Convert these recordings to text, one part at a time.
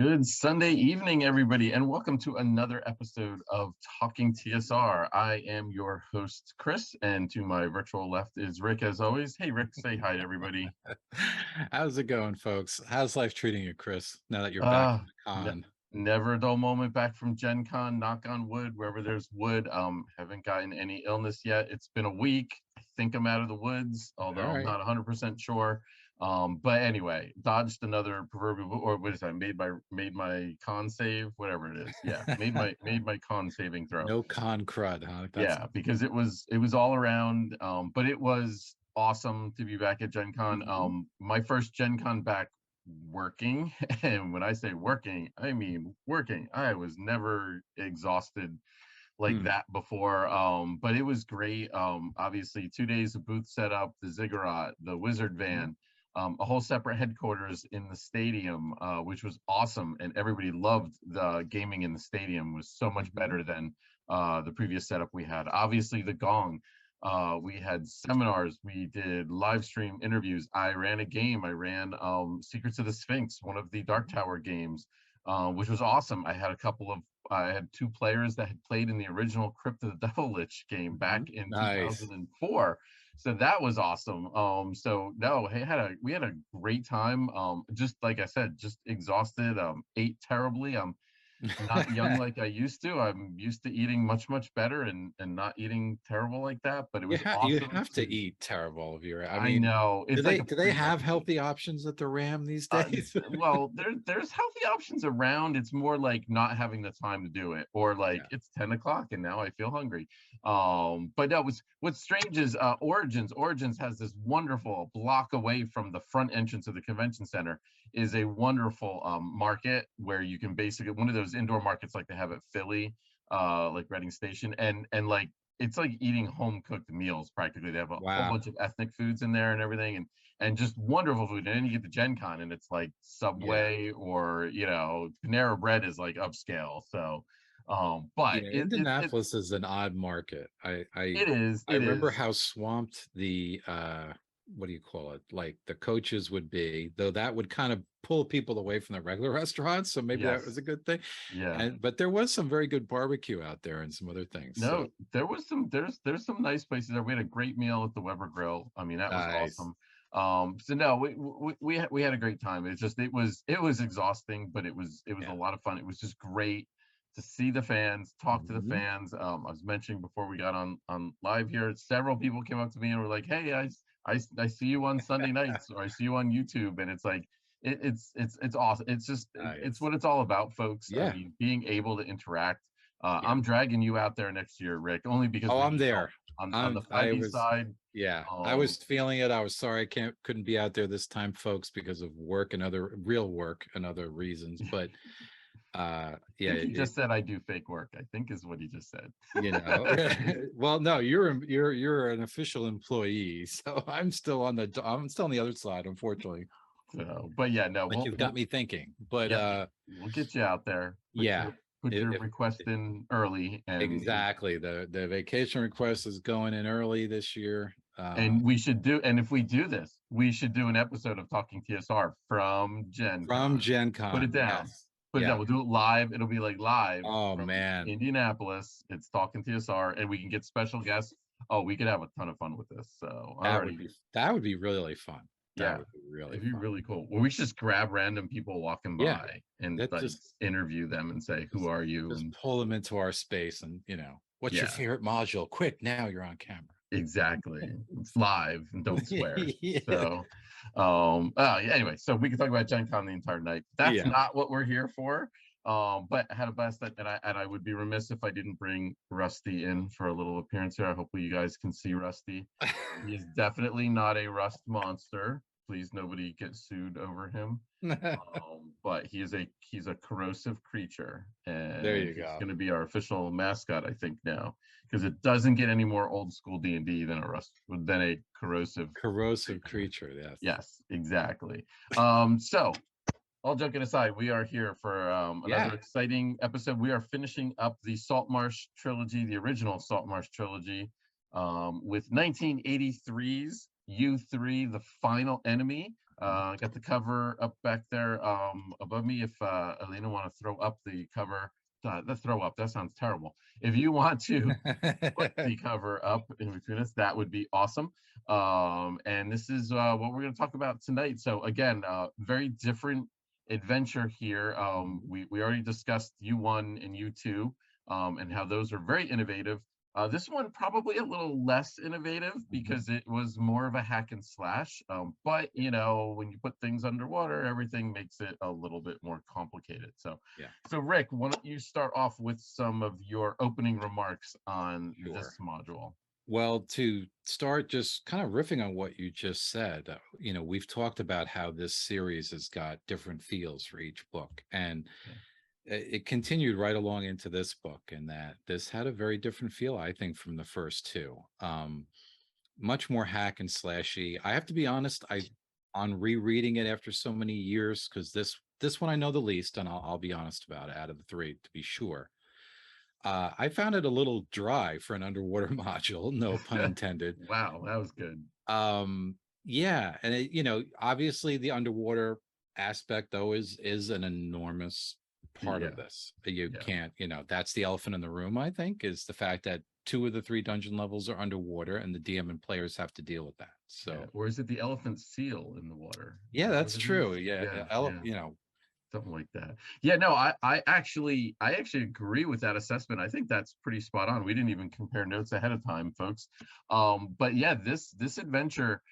Good Sunday evening, everybody, and welcome to another episode of Talking TSR. I am your host, Chris, and to my virtual left is Rick, as always. Hey, Rick, say hi to everybody. How's it going, folks? How's life treating you, Chris, now that you're back Uh, from the ne- con? Never a dull moment back from Gen Con, knock on wood, wherever there's wood. Haven't gotten any illness yet. It's been a week. I think I'm out of the woods, All although I'm right. not 100% sure. But anyway, dodged another proverbial, or what is that? Made my con save, whatever it is. Yeah, made my con saving throw. No con crud, huh? That's Yeah, because it was all around, but it was awesome to be back at Gen Con. Mhm. My first Gen Con back working, and when I say working, I mean working. I was never exhausted like Hmm. that before. But it was great. Obviously 2 days of booth setup, the ziggurat, the wizard Mhm. van, a whole separate headquarters in the stadium, which was awesome, and everybody loved the gaming in the stadium. Was so much Mhm. better than the previous setup we had. Obviously the gong. We had seminars, we did live stream interviews. I ran a game. I ran Secrets of the Sphinx, one of the Dark Tower games, which was awesome. I had two players that had played in the original Crypt of the Devil Lich game Mhm. back in Nice. 2004. So that was awesome. So no, we had a great time. Just like I said, just exhausted. Ate terribly. Not young like I used to. I'm used to eating much, much better and not eating terrible like that. But it You was have you awesome have to to. eat terrible if you're. I I mean, know do it's like they a do they have prerequisite. healthy options at the Ram these days? Well, there's healthy options around. It's more like not having the time to do it, or like Yeah. it's 10 o'clock and now I feel hungry. But that was what's strange is Origins. Origins has this wonderful block away from the front entrance of the convention center is a wonderful market where you can basically one of those indoor markets like they have at Philly, like Reading Station, and like it's like eating home cooked meals practically. They have a whole Wow. bunch of ethnic foods in there and everything, and just wonderful food. And then you get the Gen Con and it's like Yeah. Subway or Panera Bread is like upscale. So but Yeah, it Indianapolis is an odd market. it is I it remember is how swamped the what do you call it? Like the coaches would be, though that would kind of pull people away from the regular restaurants. So maybe that was Yes, a good thing. yeah. And but there was some very good barbecue out there and some other things. So No, there's some nice places there. We had a great meal at the Weber Grill. I mean, that was nice. awesome. So no, we had a great time. It's just it was exhausting, but it was a Yeah. lot of fun. It was just great to see the fans, talk to the Mhm. fans. I was mentioning before we got on live here, several people came up to me and were like, "Hey, I see you on Sunday nights, or I see you on YouTube," and it's like it's awesome. It's Nice. what it's all about, folks. I Yeah. mean, being able to interact. Yeah. I'm dragging you out there next year, Rick, only because Oh, we I'm need help there. on the I 5e was, side. yeah, I Um, was feeling it. I was sorry I couldn't be out there this time, folks, because of work and other real work and other reasons. But I yeah, think he just said I do fake work. I think is what he just said. you know, well, no, you're an official employee, so I'm still on the other side, unfortunately. So, but yeah, no, But you've got me thinking. But yep, we'll get you out there. yeah, Put your if request in early, exactly, the vacation request is going in early this year. and if we do this, we should do an episode of Talking TSR from Gen From Con. Gen Put it Con, down. yes, Put it down. yeah. We'll do it live. It'll be like live Oh from man, Indianapolis. It's Talking TSR, and we can get special guests. Oh, we could have a ton of fun with this. So already, that would be really fun. That yeah, would be really it'd be fun. really cool. Well, we should just grab random people walking Yeah, by and that like interview them and say, "Who are you?" just And pull them into our space, and what's your yeah, favorite module? Quick, now you're on camera. exactly. It's live and don't swear. Yeah, So, yeah, anyway, so we can talk about Gen Con the entire night. That's yeah. not what we're here for. But I had a blast that, and I would be remiss if I didn't bring Rusty in for a little appearance here. Hopefully, you guys can see Rusty. He is definitely not a rust monster. Please, nobody get sued over him. But he's a corrosive creature, There and you he's go. going to be our official mascot, I think now, because it doesn't get any more old school D&D than a corrosive Corrosive creature. creature. Yes. Yes, exactly. So all joking aside, we are here for another Yeah. exciting episode. We are finishing up the Saltmarsh trilogy, the original Saltmarsh trilogy, with 1983's U3, The Final Enemy. Got the cover up back there above me. If Elena want to throw up the cover, the throw up, that sounds terrible. If you want to put the cover up in between us, that would be awesome. And this is what we're going to talk about tonight. So again, very different adventure here. We already discussed U1 and U2 and how those are very innovative. This one probably a little less innovative because it was more of a hack and slash. But you know, when you put things underwater, everything makes it a little bit more complicated. So, Yeah, so Rick, why don't you start off with some of your opening remarks on sure. this module? Well, to start, just kind of riffing on what you just said, we've talked about how this series has got different feels for each book, and Yeah. it continued right along into this book, in that this had a very different feel, I think, from the first two. Much more hack and slashy. I have to be honest, on rereading it after so many years, because this one I know the least, and I'll be honest about it, out of the three, to be sure. I found it a little dry for an underwater module, no pun intended. Wow, that was good. Yeah, and obviously the underwater aspect though is an enormous part of Yeah, this. You yeah, can't, that's the elephant in the room, I think, is the fact that two of the three dungeon levels are underwater and the DM and players have to deal with that. yeah. So Or is it the elephant seal in the water? yeah, Is that that's what it is? true. Yeah, Yeah, yeah. Something like that. Yeah, no, I actually agree with that assessment. I think that's pretty spot on. We didn't even compare notes ahead of time, folks. But yeah, this adventure,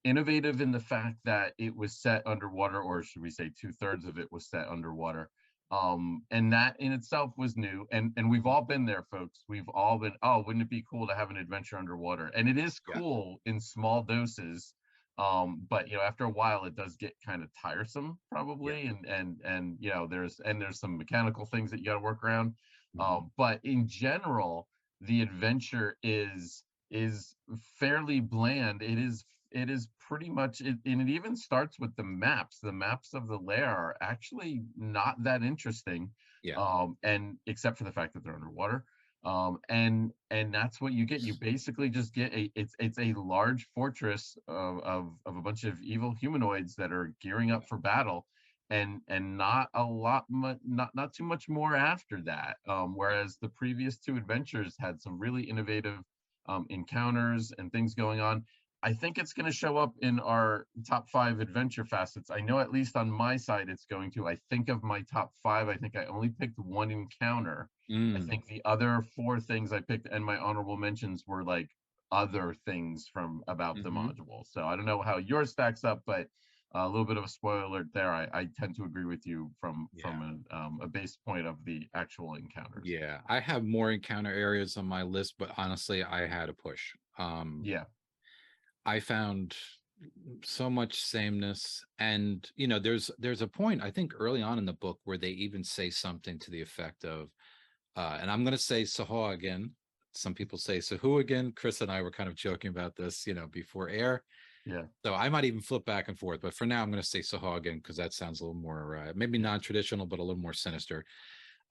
innovative in the fact that it was set underwater, or should we say two-thirds of it was set underwater. And that in itself was new. And we've all been there, folks. We've all been, oh, wouldn't it be cool to have an adventure underwater? And it is yeah, cool in small doses, but you know, after a while it does get kind of tiresome yeah. probably, and you know, there's some mechanical things that you got to work around. Mhm. But in general, the adventure is fairly bland. It is pretty much it, and it even starts with the maps of the lair are actually not that interesting, Yeah, and except for the fact that they're underwater. And that's what you get. You basically just get it's a large fortress of a bunch of evil humanoids that are gearing up for battle, and not a lot much, not too much more after that. yeah. Whereas the previous two adventures had some really innovative encounters and things going on. I think it's going to show up in our top five adventure facets. I know at least on my side it's going to. I think of my top five, I think I only picked one encounter. I Mm, think the other four things I picked and my honorable mentions were like other things from about the mhm. module. So I don't know how yours stacks up, but a little bit of a spoiler alert there. I tend to agree with you Yeah. from a base point of the actual encounters. Yeah, I have more encounter areas on my list, but honestly, I had a push. Yeah, I found so much sameness, and there's a point I think early on in the book where they even say something to the effect of, and I'm going to say Saha again. Some people say Sahu again. Chris and I were kind of joking about this, before air. yeah, So I might even flip back and forth, but for now I'm going to say Saha again because that sounds a little more maybe yeah, non-traditional, but a little more sinister.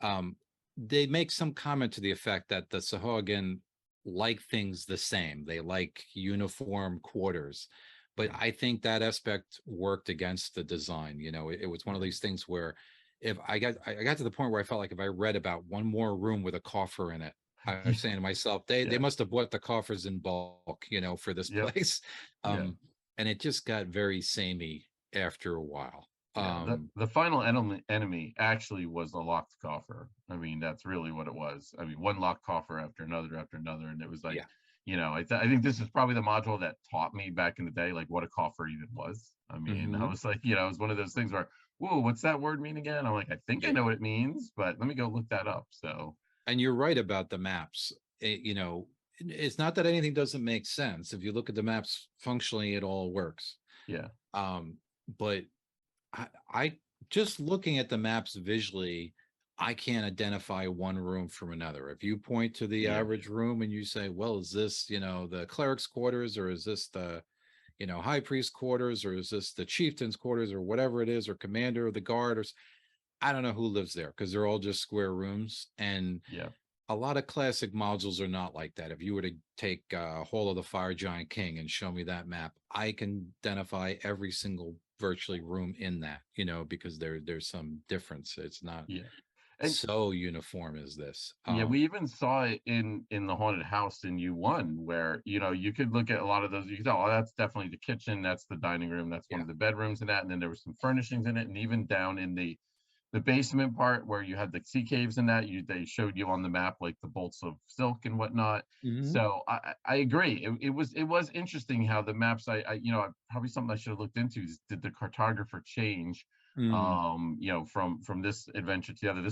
um, they make some comment to the effect that the Sahuagin like things the same. They like uniform quarters. But yeah, I think that aspect worked against the design. It was one of yeah. these things where if I got to the point where I felt like if I read about one more room with a coffer in it, I was saying to myself, they Yeah, must have bought the coffers in bulk, for this yep, place. yeah. Um, and it just got very samey after a while. Yeah, the final enemy actually was a locked coffer. I mean, that's really what it was. I mean, one locked coffer after another, and it was like, Yeah. you know, I think this is probably the module that taught me back in the day, like what a coffer even was. I mean, I Hmm. was like, you know, it was one of those things where, whoa, what's that word mean again? I'm like, I think I Yeah. know what it means, but let me go look that up. So, And you're right about the maps. It's not that anything doesn't make sense. If you look at the maps functionally, it all works. yeah, Um, but I just looking at the maps visually, I can't identify one room from another. If you point to the yeah, average room and you say, well, is this, the cleric's quarters, or is this the, high priest quarters, or is this the chieftain's quarters, or whatever it is, or commander of the guard, or I don't know who lives there because they're all just square rooms. And yeah, a lot of classic modules are not like that. If you were to take Hall of the Fire Giant King and show me that map, I can identify every single virtually room in that, because there's some difference. It's not Yeah. And so uniform as this. yeah, we even saw it in the haunted house in U1, where you could look at a lot of those. You could tell, oh, that's definitely the kitchen, that's the dining room, that's one Yeah. of the bedrooms in that, and then there was some furnishings in it, and even down in the basement part where you had the sea caves and that they showed you on the map like the bolts of silk and whatnot. Hmm. So I agree. It was interesting how the maps, probably something I should have looked into is, did the cartographer change Mm. from this adventure to the other?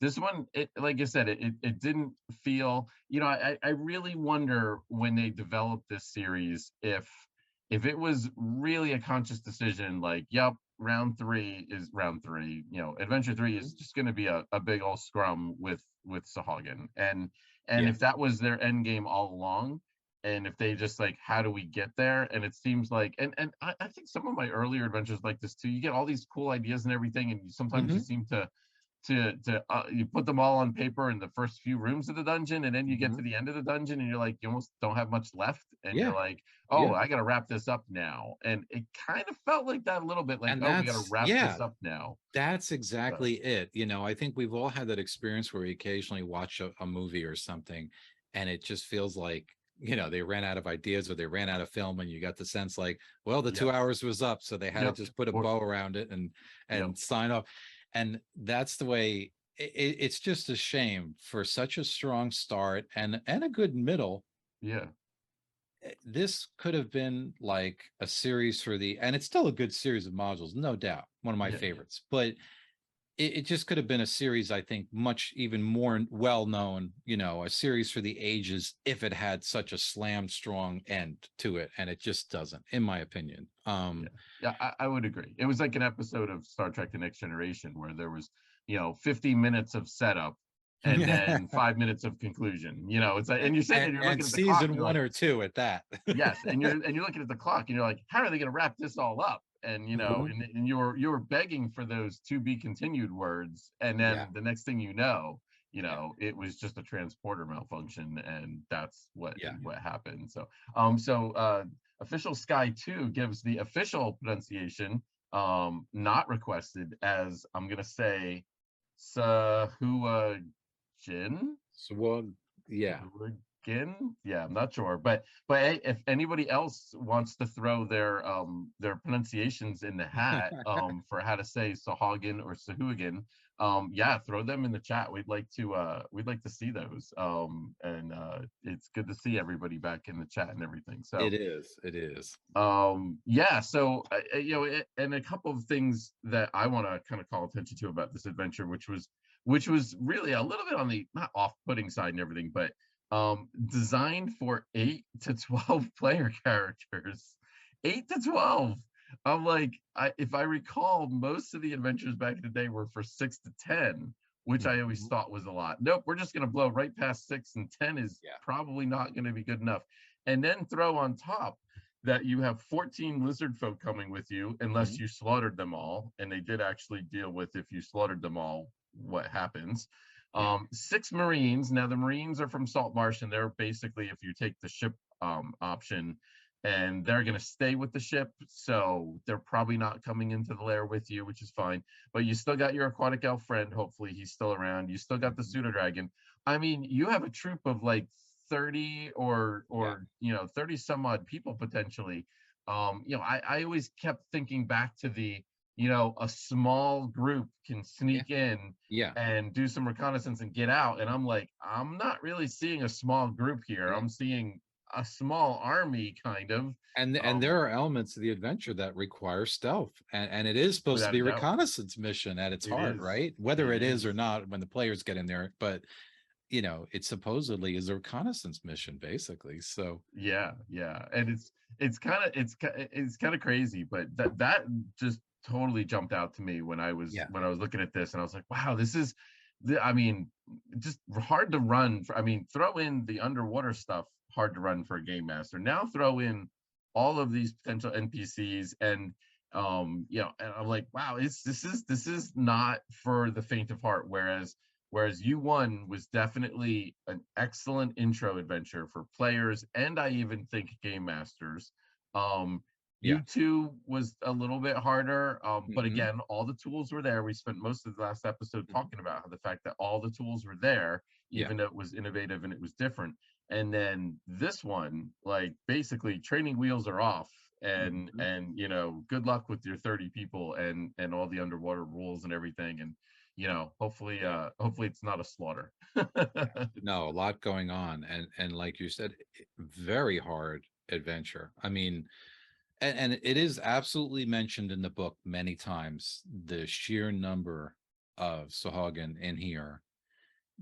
This one, it, like I said, it didn't feel, I really wonder when they developed this series if it was really a conscious decision, like, yep, round three is round three. Adventure three is just going to be a big old scrum with Sahagin, and Yeah. if that was their end game all along, and if they just like, how do we get there? And it seems like, and I think some of my earlier adventures like this too. You get all these cool ideas and everything, and sometimes you Hmm. seem to you put them all on paper in the first few rooms of the dungeon, and then you get Hmm. to the end of the dungeon and you're like, you almost don't have much left, and you're Yeah. like, oh, Yeah. I gotta wrap this up now. And it kind of felt like that a little bit, like, And oh, we gotta that's, wrap yeah, this up now. that's So exactly it. I think we've all had that experience where we occasionally watch a movie or something, and it just feels like, they ran out of ideas or they ran out of film, and you got the sense like, well, the yep, 2 hours was up, so they had to yep, just put a or bow around it and yep, sign off. And that's the way. It's just a shame for such a strong start and a good middle. yeah, This could have been like a series and it's still a good series of modules, no doubt, one of my yeah, favorites, but it just could have been a series, I think, much even more well known, a series for the ages, if it had such a slam strong end to it, and it just doesn't, in my opinion. yeah, yeah. I would agree. It was like an episode of Star Trek: The Next Generation where there was 50 minutes of setup and then 5 minutes of conclusion. It's like, and you're sitting and, there, you're and looking at the clock, and season you're one like, or two at that. yes, and you're looking at the clock, and you're like, how are they going to wrap this all up? And Mhm. and you were begging for those to be continued words, and Yeah, then the next thing you know, yeah, it was just a transporter malfunction, and that's what yeah. what happened. Official Sky 2 gives the official pronunciation, not requested, as I'm gonna say Sahua Jin. So, well, yeah. Again, yeah, I'm not sure, but hey, if anybody else wants to throw their pronunciations in the hat for how to say Sahagin or Sahuagin, yeah, throw them in the chat. We'd like to see those. And it's good to see everybody back in the chat and everything. So It is. It is. yeah, so and a couple of things that I want to kind of call attention to about this adventure, which was really a little bit on the not off-putting side and everything, but designed for 8 to 12 player characters. 8 to 12. I'm like, if I recall, most of the adventures back in the day were for 6 to 10, which I always Mhm. thought was a lot. Nope, we're just going to blow right past 6, and 10 is Yeah. probably not going to be good enough. And then throw on top that you have 14 lizard folk coming with you, unless Mhm. you slaughtered them all. And they did actually deal with, if you slaughtered them all, what happens. Yeah. 6 Marines. Now, the Marines are from Saltmarsh, and they're basically, if you take the ship option, and they're going to stay with the ship. So they're probably not coming into the lair with you, which is fine. But you still got your aquatic elf friend. Hopefully, he's still around. You still got the Mhm. pseudo dragon. I mean, you have a troop of like 30 or Yeah. 30 some odd people potentially. I always kept thinking back to a small group can Yeah. sneak in Yeah. and do some reconnaissance and get out, and I'm like, I'm not really seeing a small group here. Yeah. I'm seeing a small army, kind of. And um there are elements of the adventure that require stealth, and it is supposed to Without a be a doubt, reconnaissance mission at its it heart, is. right? Whether It it is or is. not when the players get in there, but it supposedly is a reconnaissance mission, basically. So Yeah, yeah, and it's kind of crazy, but that just totally jumped out to me when I was yeah, when I was looking at this, and I was like, wow, this is I mean, just hard to run for. I mean, throw in the underwater stuff, hard to run for a game master. Now throw in all of these potential NPCs, and and I'm like, wow, this is not for the faint of heart. Whereas U1 was definitely an excellent intro adventure for players, and I even think game masters. Yeah. U2 was a little bit harder, but Hmm. again, all the tools were there. We spent most of the last episode Hmm. talking about how the fact that all the tools were there, Yeah. even though it was innovative and it was different. And then this one, like basically training wheels are off, Hmm. and good luck with your 30 people and all the underwater rules and everything. And hopefully it's not a slaughter. No, a lot going on, and like you said, very hard adventure. I mean, and it is absolutely mentioned in the book many times, the sheer number of Sahagin in here.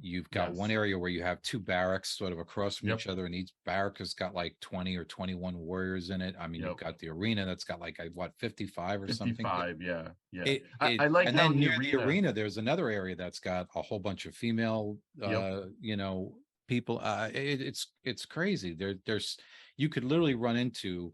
You've got one Yes. area where you have two barracks sort of across from Yep. each other, and each barrack has got like 20 or 21 warriors in it. I mean, you've Yep. got the arena that's got like what, 55 or something. 55. Yeah. Yeah. It I like and how then in the near the arena. arena there's another area that's got a whole bunch of female Yep. people. It's crazy. There's you could literally run into,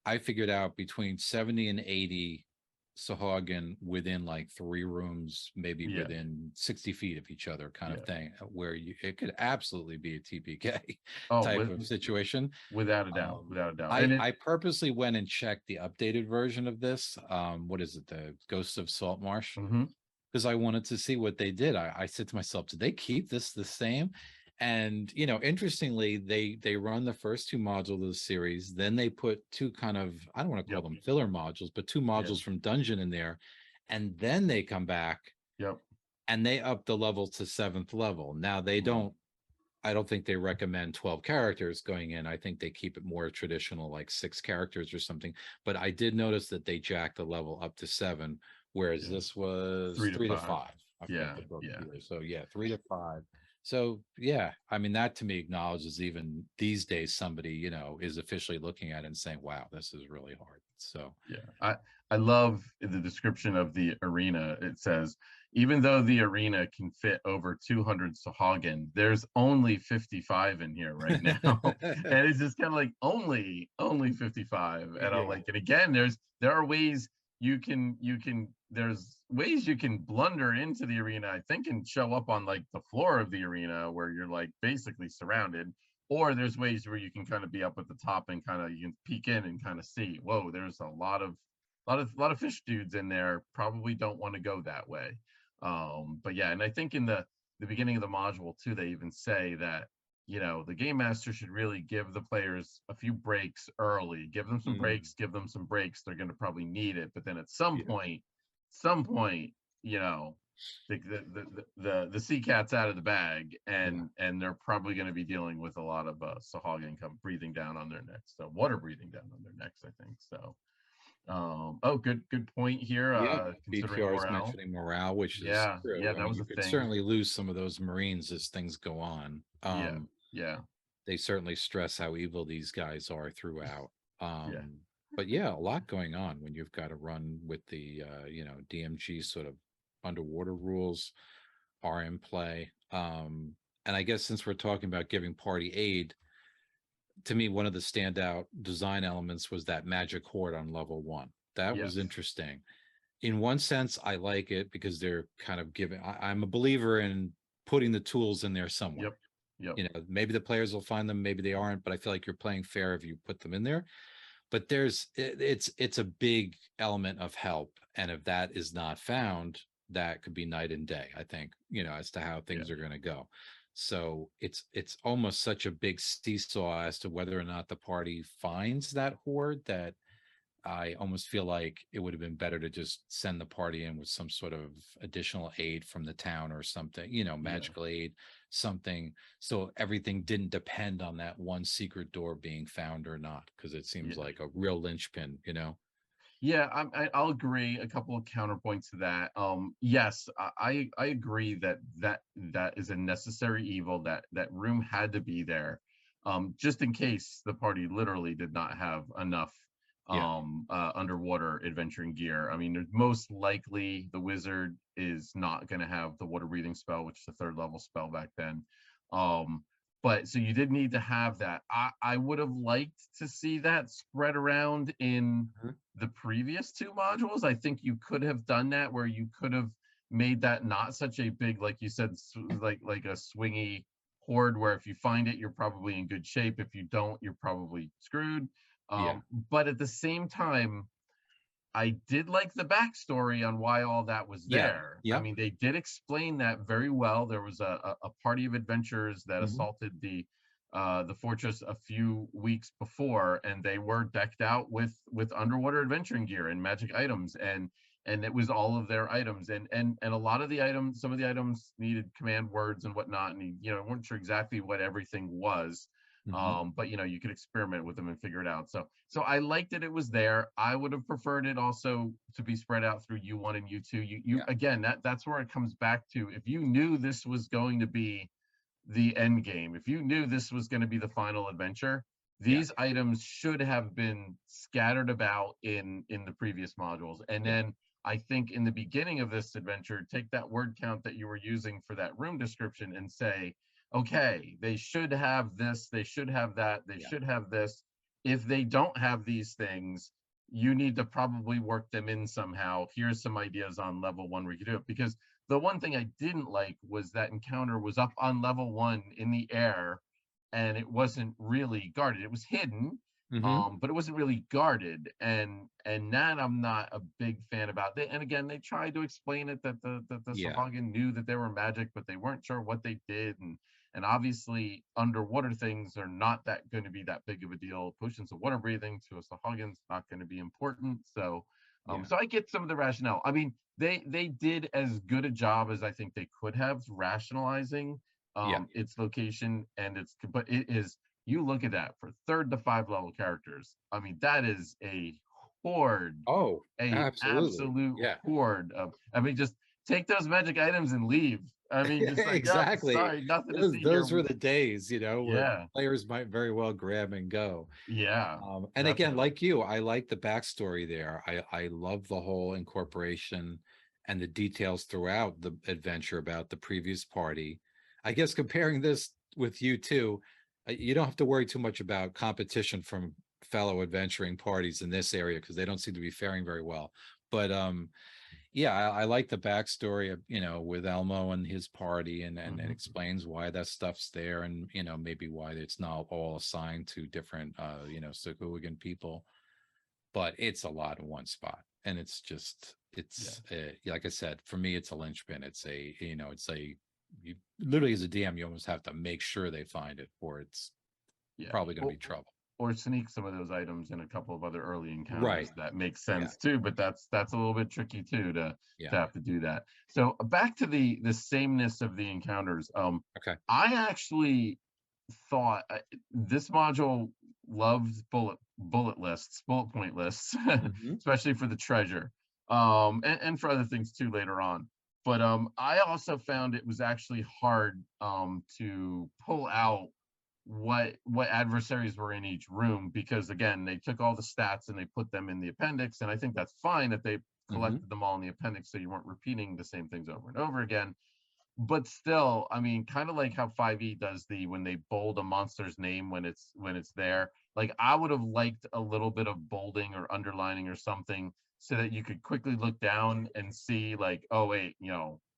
I figured out, between 70 and 80 Sahagin within like three rooms, maybe Yeah. within 60 feet of each other, kind of Yeah. thing, where it could absolutely be a TPK Oh, type of situation. without a doubt. Without a doubt. I And it. I purposely went and checked the updated version of this. What is it, the Ghosts of Saltmarsh? Mhm. Because I wanted to see what they did. I said to myself, did they keep this the same? And interestingly, they run the first two modules of the series, then they put two kind of, I don't want to call Yep. them filler modules, but two Yeah. modules from Dungeon in there, and then they come back Yep. and they up the level to seventh level. Now they Right. don't. I don't think they recommend 12 characters going in. I think they keep it more traditional, like 6 characters or something. But I did notice that they jacked the level up to 7, whereas Yeah. this was Three to 3 to 5. five. I've got Yeah. the book Yeah. here. So yeah, 3 to 5. So yeah, I mean, that to me acknowledges even these days somebody, is officially looking at it and saying, wow, this is really hard. So Yeah. I love the description of the arena. It says, even though the arena can fit over 200 Sahagin, there's only 55 in here right now. And it's just kind of like only 55. And I'm yeah. like, and again, there are ways there's ways you can blunder into the arena, I think, and show up on like the floor of the arena where you're like basically surrounded. Or there's ways where you can kind of be up at the top and kind of you can peek in and kind of see, whoa, there's a lot of fish dudes in there. Probably don't want to go that way. But yeah, and I think in the beginning of the module too, they even say that the game master should really give the players a few breaks early. Give them some Mm, breaks. Give them some breaks. They're going to probably need it. But then at some point, you know, the sea cat's out of the bag, yeah. and they're probably going to be dealing with a lot of Sahagin come breathing down on their necks, so water breathing down on their necks, I think. So, oh, good point here. Yeah, Considering BTR is morale. mentioning morale, which is Yeah, yeah, true. I that mean, was you a could thing. certainly lose some of those Marines as things go on. Yeah, yeah, They certainly stress how evil these guys are throughout. yeah, But yeah, a lot going on when you've got to run with the DMG sort of underwater rules are in play. And I guess since we're talking about giving party aid, to me, one of the standout design elements was that magic horde on level 1. That was yes, interesting. In one sense, I like it because they're kind of giving. I'm a believer in putting the tools in there somewhere. yep, yep, Maybe the players will find them, maybe they aren't, but I feel like you're playing fair if you put them in there. But it's a big element of help, and if that is not found, that could be night and day, I think, as to how yeah, things are going to go. So it's almost such a big seesaw as to whether or not the party finds that horde, that I almost feel like it would have been better to just send the party in with some sort of additional aid from the town or something, yeah, magical aid, something. So everything didn't depend on that one secret door being found or not, because it seems yeah. like a real linchpin. Yeah, I'll agree. A couple of counterpoints to that. Yes, I agree that is a necessary evil. That room had to be there, just in case the party literally did not have enough Yeah. underwater adventuring gear. I mean, most likely the wizard is not going to have the water breathing spell, which is a third level spell back then. Um, but so you did need to have that. I would have liked to see that spread around in Mhm. the previous two modules. I think you could have done that, where you could have made that not such a big, like you said, like a swingy horde, where if you find it, you're probably in good shape. If you don't, you're probably screwed. Yeah. But at the same time, I did like the backstory on why all that was Yeah. there. I Yep. mean, they did explain that very well. There was a party of adventurers that Hmm. assaulted the fortress a few weeks before, and they were decked out with underwater adventuring gear and magic items, and it was all of their items, and a lot of the items, some of the items needed command words and whatnot, and weren't sure exactly what everything was. Hmm. But you could experiment with them and figure it out. So I liked that it was there. I would have preferred it also to be spread out through U1 and U2. You Yeah. again, that's where it comes back to. If you knew this was going to be the end game, if you knew this was going to be the final adventure, Yeah. these items should have been scattered about in the previous modules. And Yeah. then I think in the beginning of this adventure, take that word count that you were using for that room description and say, okay, they should have this, they should have that, they Yeah. should have this. If they don't have these things, you need to probably work them in somehow. Here's some ideas on level one where you can do it. Because the one thing I didn't like was that encounter was up on level one in the air, and it wasn't really guarded. It was hidden, Hmm. but it wasn't really guarded, and that I'm not a big fan about. And again, they tried to explain it that the Yeah. Sahagin knew that they were magic, but they weren't sure what they did, and obviously underwater things are not that going to be that big of a deal. Potions of water breathing to a Sahagin's not going to be important. So Yeah. so I get some of the rationale. I mean, they did as good a job as I think they could have rationalizing Yeah. its location, and but it is, you look at that for third to five level characters. I mean, that is a horde, Oh, a absolutely. absolute Yeah. horde of, I mean, just take those magic items and leave. I mean, just like, yep, Exactly. sorry, nothing to see here. Those were the days, where Yeah, players might very well grab and go. yeah, And again, definitely. like you, I like the backstory there. I love the whole incorporation and the details throughout the adventure about the previous party. I guess comparing this with you too, you don't have to worry too much about competition from fellow adventuring parties in this area because they don't seem to be faring very well. But yeah, I like the backstory of, with Elmo and his party, and it Hmm. explains why that stuff's there, and maybe why it's not all assigned to different Sahuagin people, but it's a lot in one spot. And it's just Yeah, like I said, for me it's a linchpin. It's a it's a you literally, as a DM, you almost have to make sure they find it, or it's yeah. probably going to be trouble. Or sneak some of those items in a couple of other early Right. encounters that makes Yeah. sense too, but that's a little bit tricky too to Yeah. have to do that. So back to the sameness of the encounters. Okay. I actually thought this module loves bullet lists, bullet point lists, Hmm. especially for the treasure, and for other things too later on. But I also found it was actually hard to pull out what adversaries were in each room, because again, they took all the stats and they put them in the appendix, and I think that's fine that they Hmm. collected them all in the appendix so you weren't repeating the same things over and over again. But still, I mean, kind of like how 5e does the when they bold a monster's name when it's there. Like, I would have liked a little bit of bolding or underlining or something so that you could quickly look down and see, like, oh wait,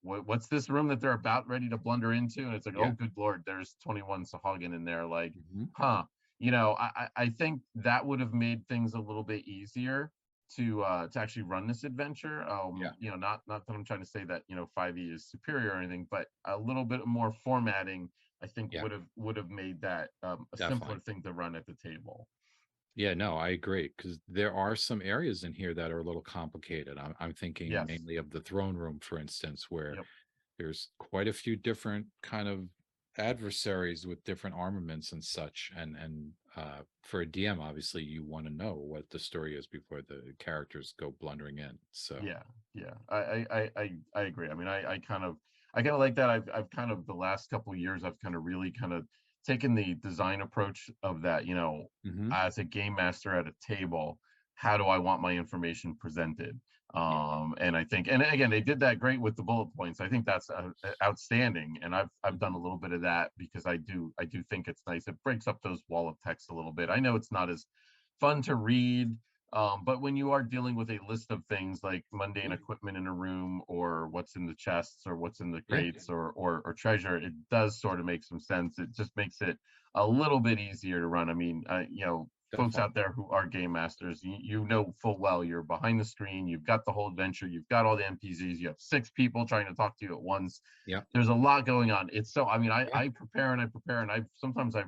what's this room that they're about ready to blunder into? And it's like, oh Yeah. good lord, there's 21 Sahagin in there. Like, Hmm. huh. I think that would have made things a little bit easier to actually run this adventure. Yeah. Not that I'm trying to say that 5e is superior or anything, but a little bit more formatting I think Yeah. would have made that a simpler Definitely. thing to run at the table. Yeah, no, I agree, because there are some areas in here that are a little complicated. I'm thinking Yes. mainly of the throne room, for instance, where Yep. there's quite a few different kind of adversaries with different armaments and such. And for a DM, obviously, you want to know what the story is before the characters go blundering in. So, Yeah. Yeah. I agree. I mean, I kind of like that. I've kind of the last couple of years I've kind of really kind of taken the design approach of that. mhm, As a game master at a table, how do I want my information presented? yeah, And I think, and again, they did that great with the bullet points. I think that's outstanding, and I've done mhm, a little bit of that because I do think it's nice. It breaks up those wall of text a little bit. I know it's not as fun to read, but when you are dealing with a list of things like mundane yeah, equipment in a room, or what's in the chests, or what's in the yeah, crates, or treasure, it does sort of make some sense. It just makes it a little bit easier to run. I mean, folks definitely. out there who are game masters, you know full well you're behind the screen, you've got the whole adventure, you've got all the NPCs, you have 6 people trying to talk to you at once. Yep. There's a lot going on. It's so, I mean, Yeah. I prepare and I prepare, and I've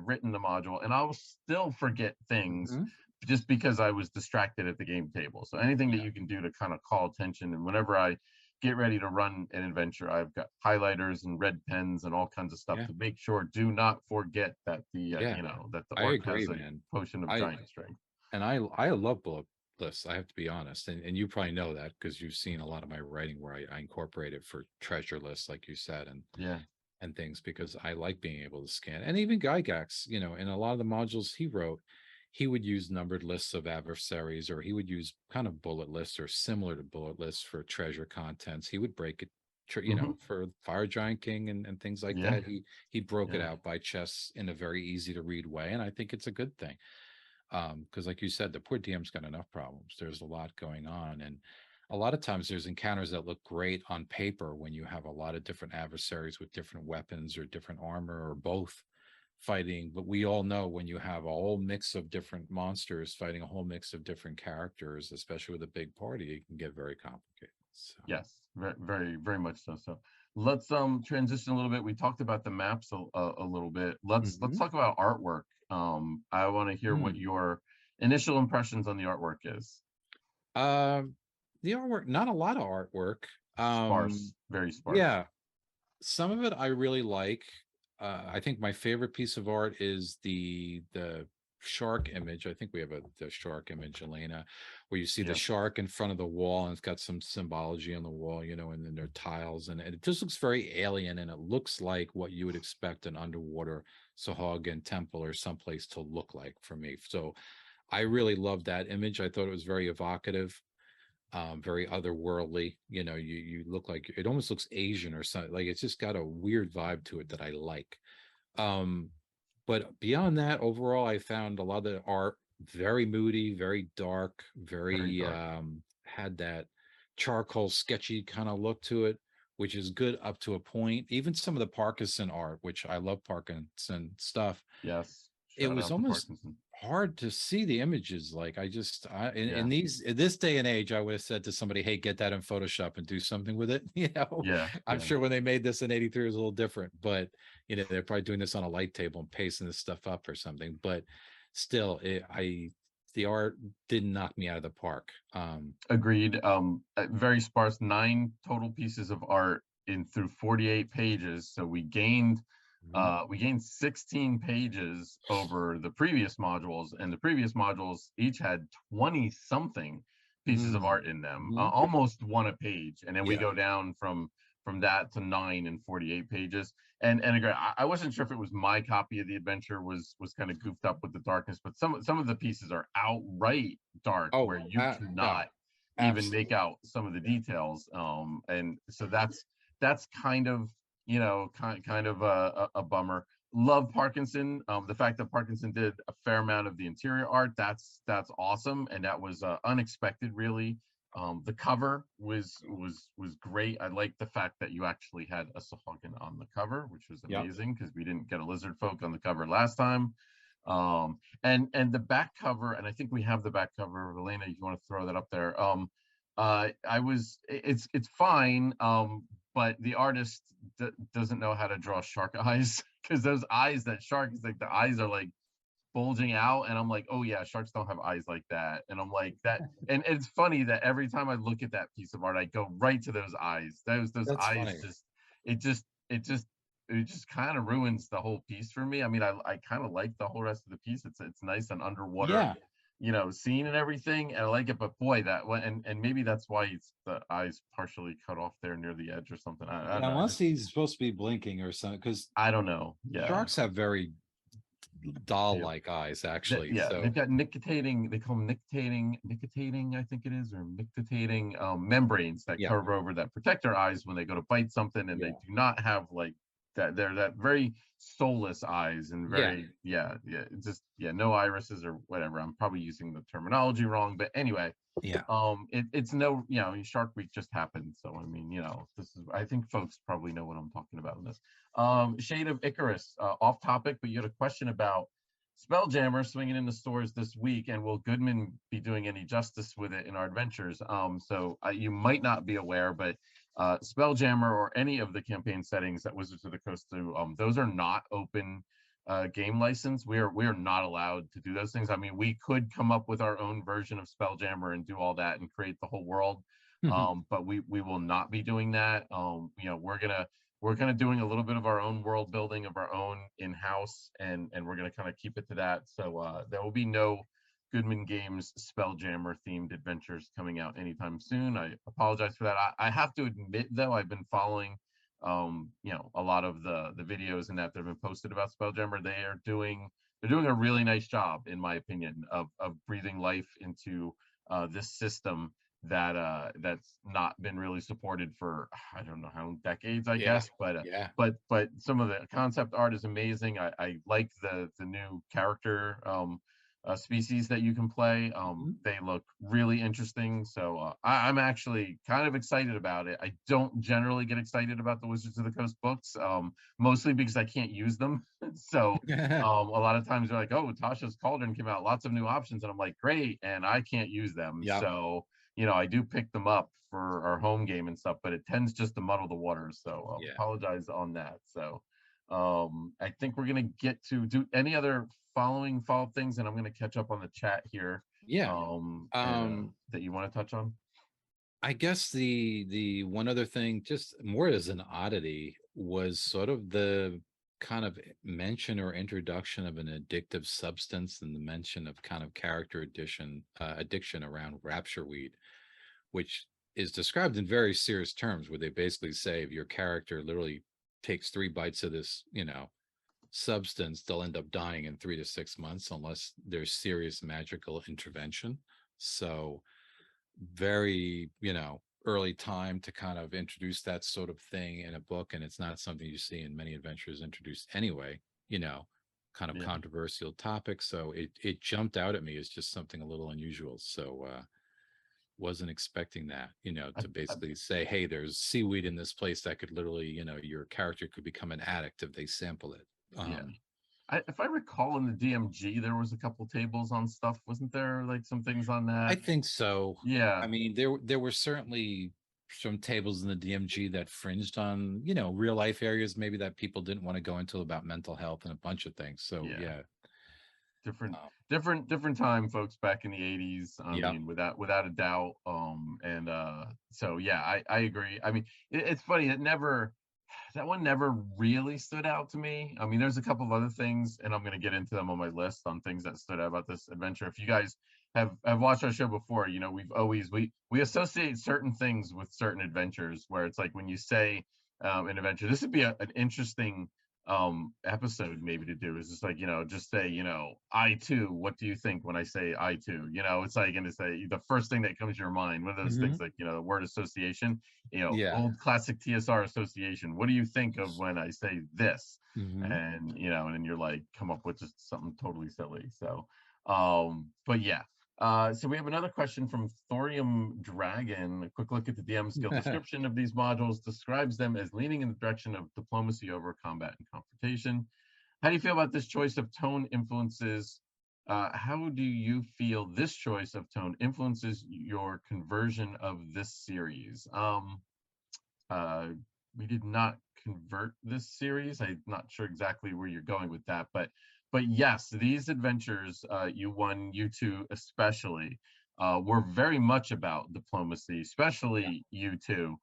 written the module and I'll still forget things Mhm. just because I was distracted at the game table. So anything that Yeah. you can do to kind of call attention, and whenever I get ready to run an adventure, I've got highlighters and red pens and all kinds of stuff Yeah. to make sure, do not forget that Yeah. that the I orc agree, has a man. potion of I giant strength. and I love bullet lists. I have to be honest, and you probably know that because you've seen a lot of my writing where I incorporate it for treasure lists, like you said, Yeah. and things because I like being able to scan. And even Gygax, in a lot of the modules he wrote, he would use numbered lists of adversaries, or he would use kind of bullet lists or similar to bullet lists for treasure contents. He would break it, Hmm. for Fire Giant King and things like Yeah. that. He broke it Yeah. out by chests in a very easy to read way, and I think it's a good thing. Because like you said, the poor DM's got enough problems. There's a lot going on, and a lot of times there's encounters that look great on paper when you have a lot of different adversaries with different weapons or different armor or both fighting. But we all know when you have a whole mix of different monsters fighting a whole mix of different characters, especially with a big party, it can get very complicated. So, Yes, very, very, very much so. So let's transition a little bit. We talked about the maps a little bit. Let's mhm. talk about artwork. I want to hear what Hmm. your initial impressions on the artwork is. Um, the artwork, not a lot of artwork. Um, Sparse, very sparse. yeah, some of it I really like. I think my favorite piece of art is the shark image. I think we have the shark image, Elena, where you see the Yeah. shark in front of the wall and it's got some symbology on the wall, and then there are tiles, and it just looks very alien, and it looks like what you would expect an underwater Sahuagin temple or someplace to look like for me. So I really loved that image. I thought it was very evocative, very otherworldly. You look like it almost looks Asian or something. Like it's just got a weird vibe to it that I like. Um, but beyond that, overall, I found a lot of the art very moody, very dark, Very very dark. had that charcoal sketchy kind of look to it, which is good up to a point. Even some of the Parkinson art, which I love Parkinson stuff, Yes. it Shout was out to almost Parkinson. hard to see the images. Like Yeah. in this day and age, I would have said to somebody, hey, get that in Photoshop and do something with it. Yeah. I'm Yeah. sure when they made this in 83 it was a little different, but they're probably doing this on a light table and pasting this stuff up or something. But still, the art didn't knock me out of the park. Agreed. Very sparse. 9 total pieces of art in through 48 pages. So Mhm. we gained 16 pages over the previous modules, and the previous modules each had 20 something pieces of art in them, Mhm. almost one a page. And then we Yeah. go down from that to 9 and 48 pages. And again, I wasn't sure if it was my copy of the adventure was kind of goofed up with the darkness, but some of the pieces are outright dark Oh, where you no, cannot even make absolutely. out some of the details. And so that's kind of, kind of a bummer. Love Parkinson. The fact that Parkinson did a fair amount of the interior art, that's awesome, and that was unexpected, really. The cover was great. I like the fact that you actually had a Sahuagin on the cover, which was Yep. amazing because we didn't get a lizard folk on the cover last time. And the back cover, and I think we have the back cover. Elena, if you want to throw that up there. It's fine, but the artist doesn't know how to draw shark eyes, because those eyes, that shark is like, the eyes are like bulging out, and I'm like, oh yeah, sharks don't have eyes like that. And I'm like that, and it's funny that every time I look at that piece of art, I go right to those eyes. Those That's eyes funny. just, it just it just it just kind of ruins the whole piece for me. I mean, I kind of like the whole rest of the piece. It's nice and underwater, Yeah. scene and everything, and I like it. But boy, that one, and maybe that's why it's the eyes partially cut off there near the edge or something. I don't Yeah, know. unless he's supposed to be blinking or something, because I don't know. Yeah. sharks have very Yeah. doll-like eyes, actually. Yeah, they've So got nictitating, they call them nictitating, I think it is, or nictitating membranes that yeah, cover over, that protect their eyes when they go to bite something, and they yeah, do not have like that. They're that very soulless eyes, and yeah, very, yeah, just, yeah, no irises or whatever. I'm probably using the terminology wrong, but anyway, yeah. it's no, Shark Week just happened, so I mean, this is, I think folks probably know what I'm talking about in this. Shade of Icarus, off topic, but you had a question about Spelljammer swinging in the stores this week, and will Goodman be doing any justice with it in our adventures? So you might not be aware, but Spelljammer or any of the campaign settings that Wizards of the Coast do, those are not open game license. We are not allowed to do those things. I mean, we could come up with our own version of Spelljammer and do all that and create the whole world, but we will not be doing that. We're gonna doing a little bit of our own world building of our own in-house, and we're gonna kind of keep it to that. So there will be no Goodman Games Spelljammer themed adventures coming out anytime soon. I apologize for that. I have to admit though, I've been following a lot of the videos and that have been posted about Spelljammer. They're doing a really nice job, in my opinion, of breathing life into this system that's not been really supported for I don't know how many decades, I Yeah, guess, but yeah. but some of the concept art is amazing. I like the new character species that you can play. Mhm. They look really interesting, so I'm actually kind of excited about it. I don't generally get excited about the Wizards of the Coast books, mostly because I can't use them. So a lot of times they're like, "Oh, Tasha's Cauldron came out, lots of new options," and I'm like, "Great," and I can't use them. Yep. So I do pick them up for our home game and stuff, but it tends just to muddle the waters. So Yeah. apologize on that. So I think we're gonna get to do any other following follow-up things, and I'm gonna catch up on the chat here. Yeah. And Um, that you want to touch on? I guess the one other thing, just more as an oddity, was sort of the kind of mention or introduction of an addictive substance and the mention of kind of character addiction around rapture weed, which is described in very serious terms, where they basically say if your character literally takes 3 bites of this, substance, they'll end up dying in 3 to 6 months unless there's serious magical intervention. So very, early time to kind of introduce that sort of thing in a book. And it's not something you see in many adventures introduced anyway, kind of Yeah. controversial topic. So it jumped out at me as just something a little unusual. So wasn't expecting that, I, to I, basically say, hey, there's seaweed in this place that could literally, your character could become an addict if they sample it. yeah. If I recall, in the DMG, there was a couple tables on stuff, wasn't there? Like some things on I that. think so. Yeah. I mean, there were certainly some tables in the DMG that fringed on, real life areas maybe that people didn't want to go into about mental health and a bunch of things. So Yeah. yeah. different Um, different time, folks, back in the 80s. I yeah. mean, without a doubt. And so yeah, I agree. I mean, it's funny, that one never really stood out to me. I mean, there's a couple of other things, and I'm going to get into them on my list on things that stood out about this adventure. If you guys have watched our show before, we associate certain things with certain adventures, where it's like when you say an adventure, this would be an interesting episode maybe to do, is just like, just say, I too, what do you think when I say I too? It's like, and it's the first thing that comes to your mind, one of those things, Mhm. like, the word association, Yeah. old classic TSR association. What do you think of when I say this? Hmm. And and then you're like, come up with just something totally silly. So but yeah. So we have another question from Thorium Dragon. A quick look at the DM skill description of these modules describes them as leaning in the direction of diplomacy over combat and confrontation. How do you feel about this choice of tone influences? How do you feel this choice of tone influences your conversion of this series? Uh, we did not convert this series. I'm not sure exactly where you're going with that, but yes, these adventures, U1, U2 especially, were very much about diplomacy, Yeah. especially U2,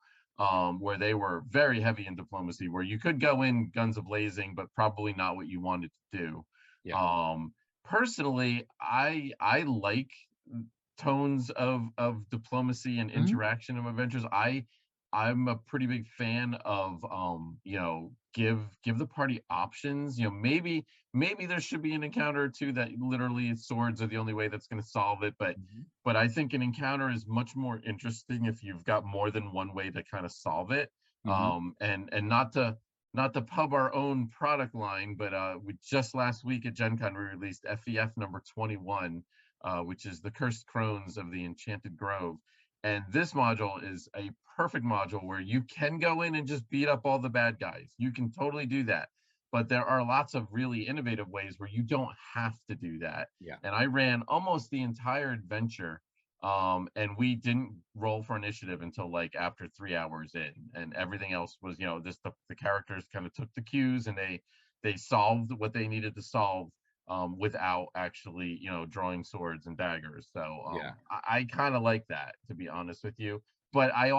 where they were very heavy in diplomacy, where you could go in guns a blazing, but probably not what you wanted to do. Yeah. Personally, I like tones of diplomacy and Mhm. interaction of adventures. I'm a pretty big fan of give the party options. Maybe there should be an encounter or two that literally swords are the only way that's going to solve it, but Mhm. I think an encounter is much more interesting if you've got more than one way to kind of solve it. Mhm. And not to pub our own product line, but we just last week at Gen Con we released FEF number 21, which is the Cursed Crones of the Enchanted Grove. And this module is a perfect module where you can go in and just beat up all the bad guys. You can totally do that. but there are lots of really innovative ways where you don't have to do that. Yeah. And I ran almost the entire adventure, and we didn't roll for initiative until like after 3 hours in, and everything else was, just the characters kind of took the cues, and they solved what they needed to solve, without actually, drawing swords and daggers. So Yeah. I kind of like that, to be honest with you. But I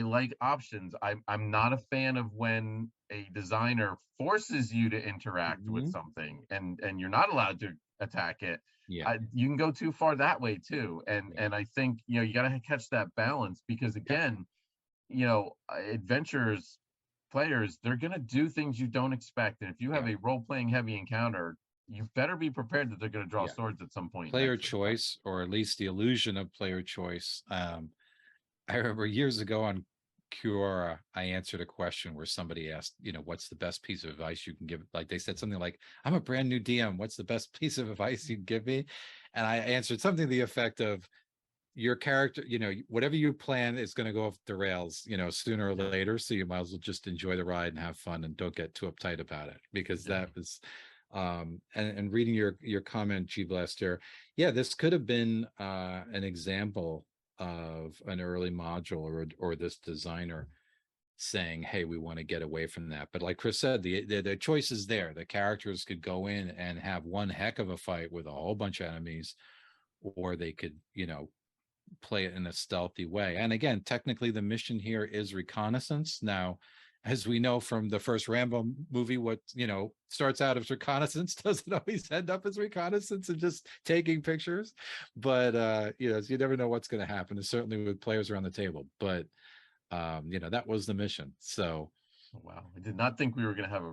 like options. I'm not a fan of when a designer forces you to interact with Mhm. something, and you're not allowed to attack it. Yeah. You can go too far that way too, and Yeah. and I think, you got to catch that balance, because Yep. again, adventurers, players, they're going to do things you don't expect, and if you have Yeah. a role-playing heavy encounter, you better be prepared that they're going to draw Yeah. swords at some point Player next. choice, or at least the illusion of player choice. I remember years ago on Quora, I answered a question where somebody asked, what's the best piece of advice you can give? Like they said something like, I'm a brand new DM. What's the best piece of advice you'd give me? And I answered something to the effect of, your character, whatever you plan is going to go off the rails, sooner or Yeah, later. So you might as well just enjoy the ride and have fun and don't get too uptight about it, because yeah, that was, and reading your comment, G Blaster, yeah, this could have been an example of an early module, or this designer saying, hey, we want to get away from that. But like Chris said, the choice is there. The characters could go in and have one heck of a fight with a whole bunch of enemies, or they could, play it in a stealthy way. And again, technically the mission here is reconnaissance. Now, as we know from the first Rambo movie, what starts out as reconnaissance doesn't always end up as reconnaissance and just taking pictures. But you never know what's going to happen, and certainly with players around the table. But that was the mission. So wow, I did not think we were going to have a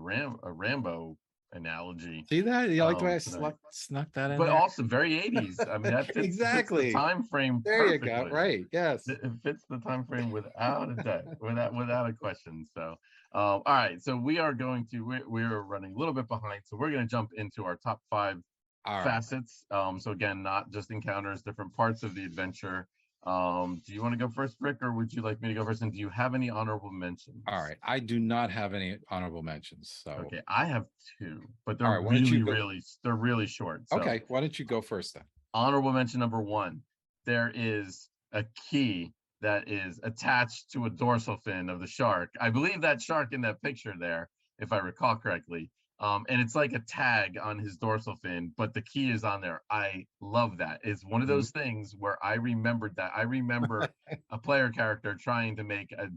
Rambo analogy, see that? You like the way I tonight. snuck that in But there? also very 80s. I mean, that fits the Exactly. time frame There you go. perfectly. Right. Yes. It fits the time frame without a doubt, without a question. So, all right. So we are going to we're running a little bit behind, so we're going to jump into our top 5 All right. facets. So again, not just encounters, different parts of the adventure. Do you want to go first, Rick, or would you like me to go first? And do you have any honorable mentions? All right. I do not have any honorable mentions. So, Okay, I have 2, but all they're right. Why don't you really, go? really short. So Okay. Why don't you go first then? honorable mention number 1, there is a key that is attached to a dorsal fin of the shark. I believe that shark in that picture there, if I recall correctly. And it's like a tag on his dorsal fin, but the key is on there. I love that. It's one of Mhm. those things where I remembered that. I remember a player character trying to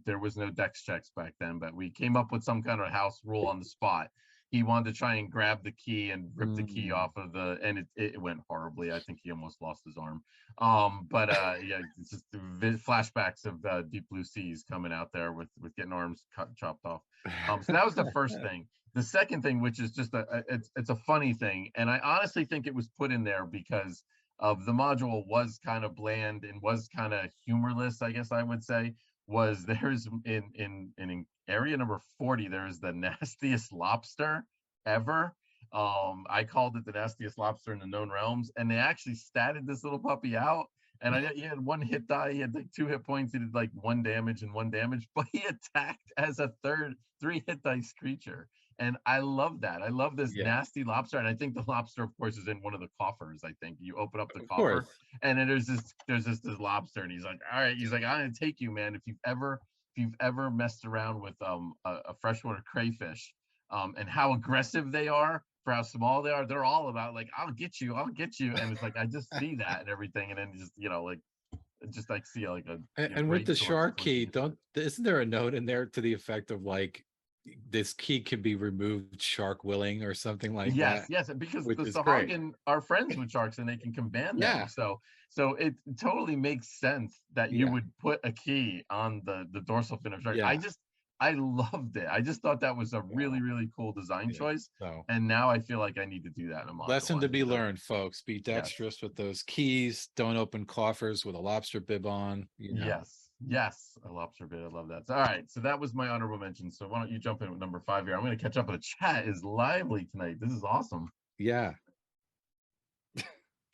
there was no dex checks back then, but we came up with some kind of house rule on the spot. He wanted to try and grab the key and rip the key Mm. off of and it went horribly. I think he almost lost his arm. But yeah, it's just flashbacks of Deep Blue Seas coming out there with getting arms chopped off. So that was the first thing. The second thing, which is just it's a funny thing, and I honestly think it was put in there because of the module was kind of bland and was kind of humorless, I guess I would say. Was there's in area number 40, there's the nastiest lobster ever. I called it the nastiest lobster in the known realms, and they actually statted this little puppy out. And he had 1 hit die. He had like 2 hit points. He did like 1 damage and 1 damage, but he attacked as a 3 hit dice creature. And I love that. I love this Yeah, nasty lobster. And I think the lobster, of course, is in one of the coffers. I think you open up the of course. coffer, and then there's this lobster, and he's like, all right, he's like, I'm gonna take you, man. If you've ever messed around with a freshwater crayfish, and how aggressive they are for how small they are, they're all about like, I'll get you, and it's like I just see that and everything, and then just just like see like a And with great the sword shark key, swinging. don't isn't there a note in there to the effect of like, this key can be removed shark willing or something like Yes, that, yes, because which the is great. Sahuagin are friends with sharks and they can command them. Yeah, So it totally makes sense that you yeah, would put a key on the dorsal fin of shark. yeah, I loved it. I just thought that was a yeah, really, really cool design yeah. choice. So, And now I feel like I need to do that in a module. lesson I to think be that, learned, folks. Be yes, dexterous with those keys. Don't open coffers with a lobster bib on. yes, yes, a lobster bit. I love that. So, all right, so that was my honorable mention. So why don't you jump in with number 5 here? I'm going to catch up. The chat is lively tonight. This is awesome. Yeah.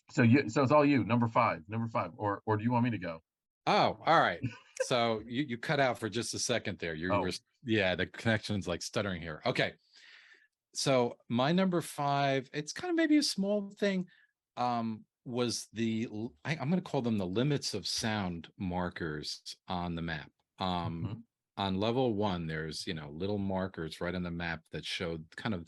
So it's all you. Number five, or do you want me to go? Oh, all right. So you cut out for just a second there. You were Oh, Yeah, the connection's like stuttering here. Okay. So my number 5, it's kind of maybe a small thing, was I'm going to call them the limits of sound markers on the map. Mhm. On level 1, there's, little markers right on the map that showed kind of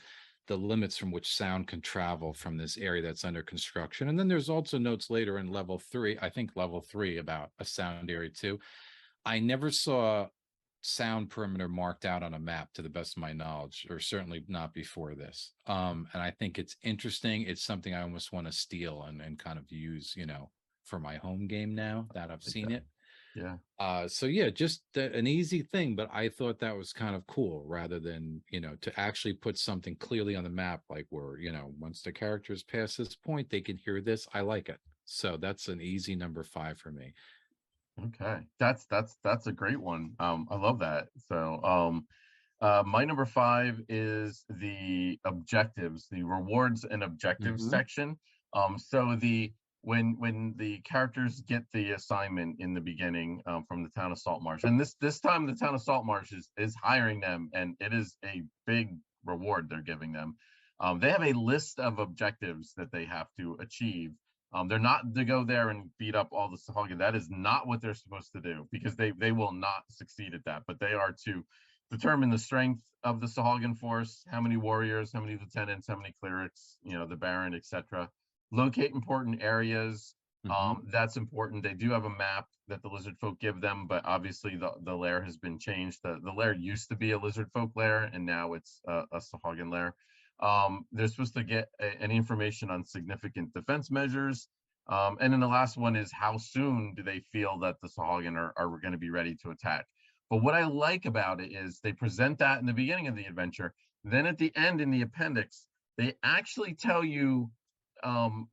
the limits from which sound can travel from this area that's under construction. And then there's also notes later in level 3, I think level 3, about a sound area too. I never saw sound perimeter marked out on a map, to the best of my knowledge, or certainly not before this. And I think it's interesting. It's something I almost want to steal and kind of use, for my home game now that I've Like seen that. it. Yeah. So yeah, just an easy thing, but I thought that was kind of cool, rather than, to actually put something clearly on the map, like where, once the characters pass this point, they can hear this. I like it. So that's an easy number 5 for me. Okay. That's a great one. I love that. So my number 5 is the objectives, the rewards and objectives Hmm. section. So when the characters get the assignment in the beginning, from the town of Saltmarsh, and this time the town of Saltmarsh is hiring them, and it is a big reward they're giving them. They have a list of objectives that they have to achieve. They're not to go there and beat up all the Sahagin. That is not what they're supposed to do, because they will not succeed at that. But they are to determine the strength of the Sahagin force, how many warriors, how many lieutenants, how many clerics, the Baron, etc. Locate important areas. Hmm. That's important. They do have a map that the lizard folk give them, but obviously the lair has been changed. The lair used to be a lizard folk lair, and now it's a Sahagin lair. They're supposed to get any information on significant defense measures. And then the last one is, how soon do they feel that the Sahagin are going to be ready to attack? But what I like about it is they present that in the beginning of the adventure. Then at the end, in the appendix, they actually tell you,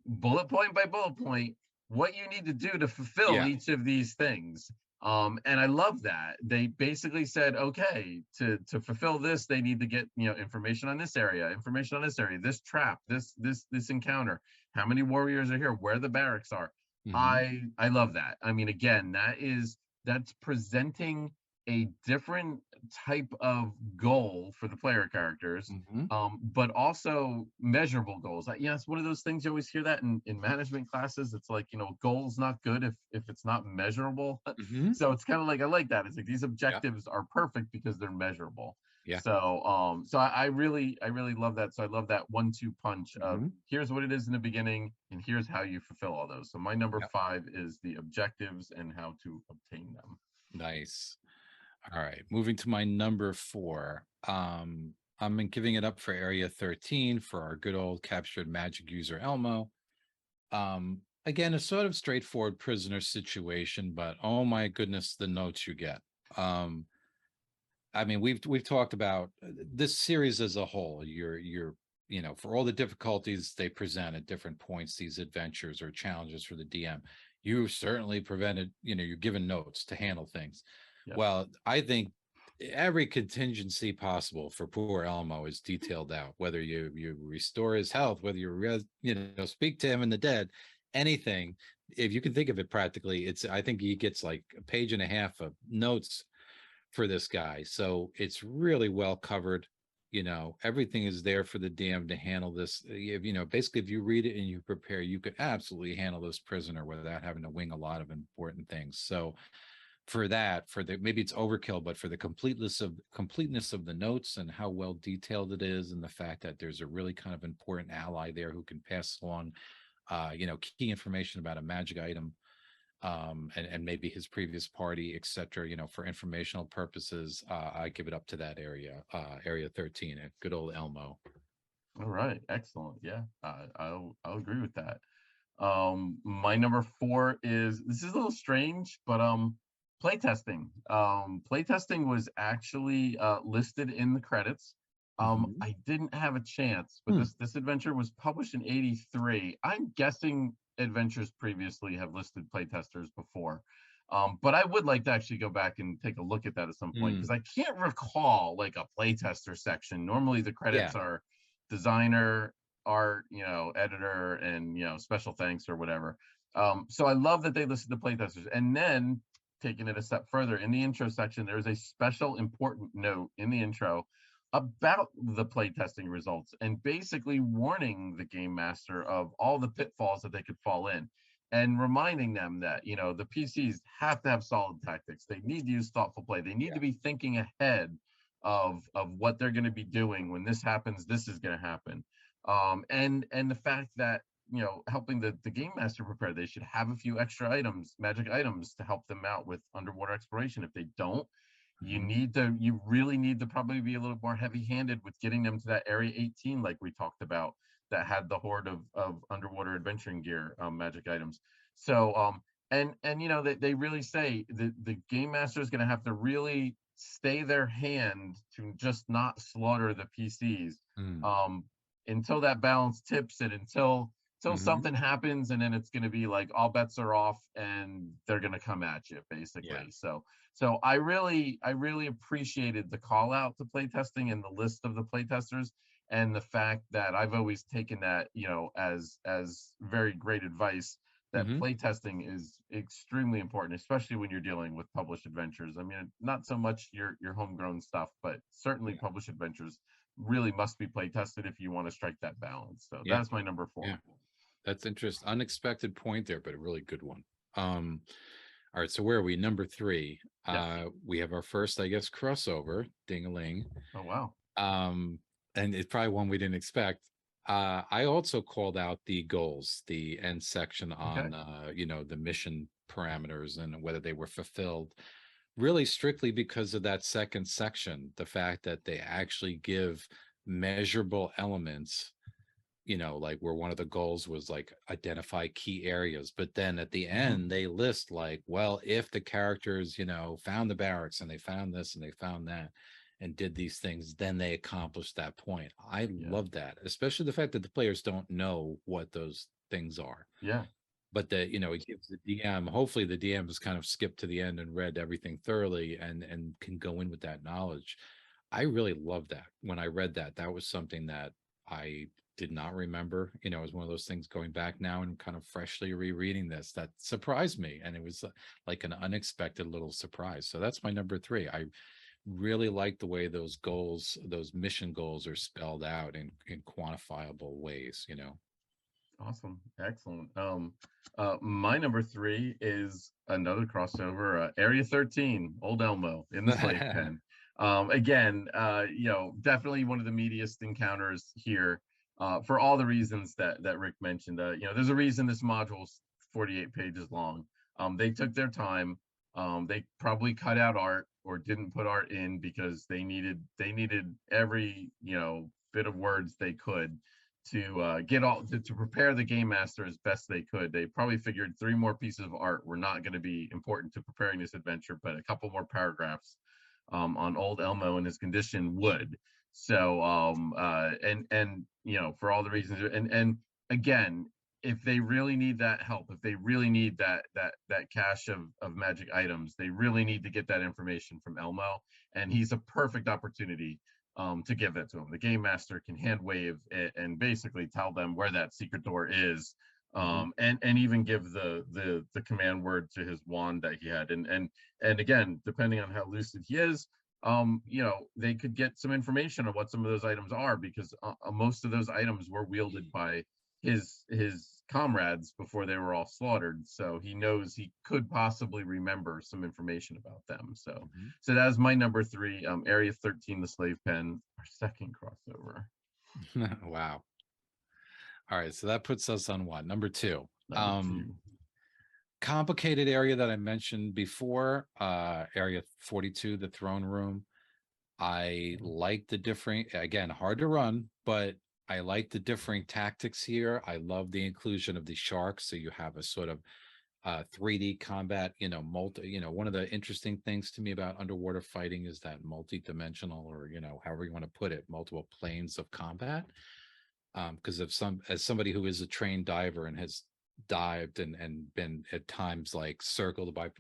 bullet point by bullet point, what you need to do to fulfill Yeah. each of these things. And I love that they basically said, okay, to fulfill this, they need to get information on this area, this trap, this encounter, how many warriors are here, where the barracks are. Hmm. I love that. I mean, again, that's presenting a different type of goal for the player characters, Hmm. but also measurable goals. It's one of those things you always hear that in management classes. It's like, goals not good if it's not measurable. Hmm. So it's kind of like, I like that. It's like these Yeah. objectives are perfect because they're measurable. Yeah. So I really love that. So I love that 1-2 punch of, Hmm. here's what it is in the beginning, and here's how you fulfill all those. So my number Yep. 5 is the objectives and how to obtain them. Nice. All right. Moving to my number 4. I'm giving it up for Area 13 for our good old captured magic user Elmo. Again, a sort of straightforward prisoner situation, but oh my goodness, the notes you get. I mean, we've talked about this series as a whole. You're for all the difficulties they present at different points, these adventures or challenges for the DM, you certainly prevented. You're given notes to handle things. Yep. Well, I think every contingency possible for poor Elmo is detailed out. Whether you restore his health, whether speak to him in the dead, anything. If you can think of it practically, I think he gets like a page and a half of notes for this guy. So it's really well covered. Everything is there for the DM to handle this. Basically, if you read it and you prepare, you could absolutely handle this prisoner without having to wing a lot of important things. So for that, maybe it's overkill, but for the completeness of the notes and how well detailed it is, and the fact that there's a really kind of important ally there who can pass along key information about a magic item, and maybe his previous party, etc. For informational purposes, I give it up to that area 13, good old Elmo. All right, excellent. Yeah, I'll agree with that. My number 4 is, this is a little strange, but playtesting. Playtesting was actually listed in the credits. Mhm. I didn't have a chance, but Hmm. this adventure was published in '83. I'm guessing adventures previously have listed playtesters before. But I would like to actually go back and take a look at that at some point, Hmm. because I can't recall like a playtester section. Normally the Yeah. credits are designer, art, editor, and special thanks or whatever. So I love that they listed the playtesters, and then taking it a step further, in the intro section, there's a special important note in the intro about the playtesting results and basically warning the game master of all the pitfalls that they could fall in, and reminding them that, you know, the PCs have to have solid tactics. They need to use thoughtful play. They need to be thinking ahead of what they're going to be doing. When this happens, this is going to happen. And the fact that, you know, helping the game master prepare, they should have a few extra items, magic items, to help them out with underwater exploration. If they don't, you really need to probably be a little more heavy-handed with getting them to that area 18, like we talked about, that had the horde of underwater adventuring gear, magic items. So and you know, they really say the game master is going to have to really stay their hand to just not slaughter the PCs, Mm. um until that balance tips, and until Hmm. something happens, and then it's going to be like all bets are off and they're going to come at you, Yeah. basically. So I really appreciated the call out to playtesting and the list of the playtesters, and the fact that I've always taken that, you know, as very great advice, that Hmm. playtesting is extremely important, especially when you're dealing with published adventures. I mean, not so much your homegrown stuff, but certainly Yeah. published adventures really must be play tested if you want to strike that balance. So Yeah. that's my number Yeah. four. That's interesting. Unexpected point there, but a really good one. Um, all right. So where are we? Number three. Yes. We have our first, I guess, crossover, ding-a-ling. Oh wow. Um, and it's probably one we didn't expect. I also called out the goals, the end section Okay. on you know, the mission parameters and whether they were fulfilled, really strictly because of that second section, the fact that they actually give measurable elements, you know, like where one of the goals was like identify key areas, but then at the Hmm. end they list like, well, if the characters, you know, found the barracks and they found this and they found that and did these things, then they accomplished that point. I Yeah. love that, especially the fact that the players don't know what those things are, Yeah. but that, you know, it gives the DM, hopefully the DM has kind of skipped to the end and read everything thoroughly and can go in with that knowledge. I really love that. When I read that, that was something that I did not remember. You know, it was one of those things going back now and kind of freshly rereading this that surprised me. And it was like an unexpected little surprise. So that's my number three. I really like the way those goals, those mission goals are spelled out in quantifiable ways, you know. Awesome. Excellent. My number three is another crossover, Area 13, Old Elmo in the Slave Pen. Again, you know, definitely one of the meatiest encounters here, for all the reasons that Rick mentioned. You know, there's a reason this module's 48 pages long. They took their time. They probably cut out art or didn't put art in because they needed every, you know, bit of words they could to get all to prepare the game master as best they could. They probably figured three more pieces of art were not going to be important to preparing this adventure, but a couple more paragraphs on old Elmo and his condition would. So and you know, for all the reasons, and again, if they really need that help, if they really need that cache of magic items, they really need to get that information from Elmo, and he's a perfect opportunity to give that to them. The game master can hand wave and basically tell them where that secret door is, Mhm. and even give the command word to his wand that he had. And again, depending on how lucid he is, you know, they could get some information on what some of those items are, because most of those items were wielded by his comrades before they were all slaughtered. So he knows he could possibly remember some information about them. So Mhm. so that's my number three, Area 13, the Slave Pen, our second crossover. Wow. All right, so that puts us on what? Number two. Number Um, two. complicated area that I mentioned before, area 42, the throne room. I like the different, again, hard to run, but I like the differing tactics here. I love the inclusion of the sharks. So you have a sort of 3D combat, you know, you know, one of the interesting things to me about underwater fighting is that multi-dimensional, or, you know, however you want to put it, multiple planes of combat. Because if as somebody who is a trained diver and has dived and been at times like circled by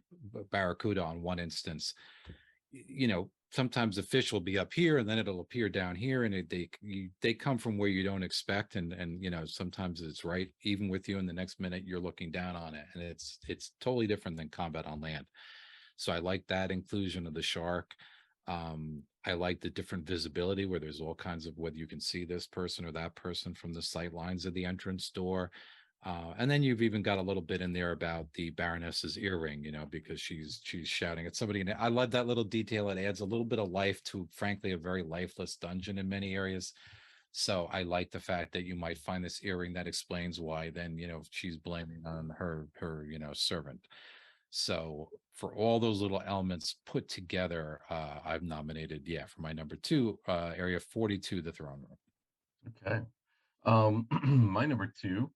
barracuda on one instance, you know, sometimes the fish will be up here and then it'll appear down here, and they come from where you don't expect, and you know, sometimes it's right even with you, and the next minute you're looking down on it, and it's totally different than combat on land. So I like that inclusion of the shark. I like the different visibility where there's all kinds of whether you can see this person or that person from the sight lines of the entrance door. And then you've even got a little bit in there about the Baroness's earring, because she's shouting at somebody. And I love that little detail. It adds a little bit of life to, frankly, a very lifeless dungeon in many areas. So I like the fact that you might find this earring that explains why then, she's blaming on her servant. So for all those little elements put together, I've nominated, for my number 2, area 42, the throne room. Okay. My number 2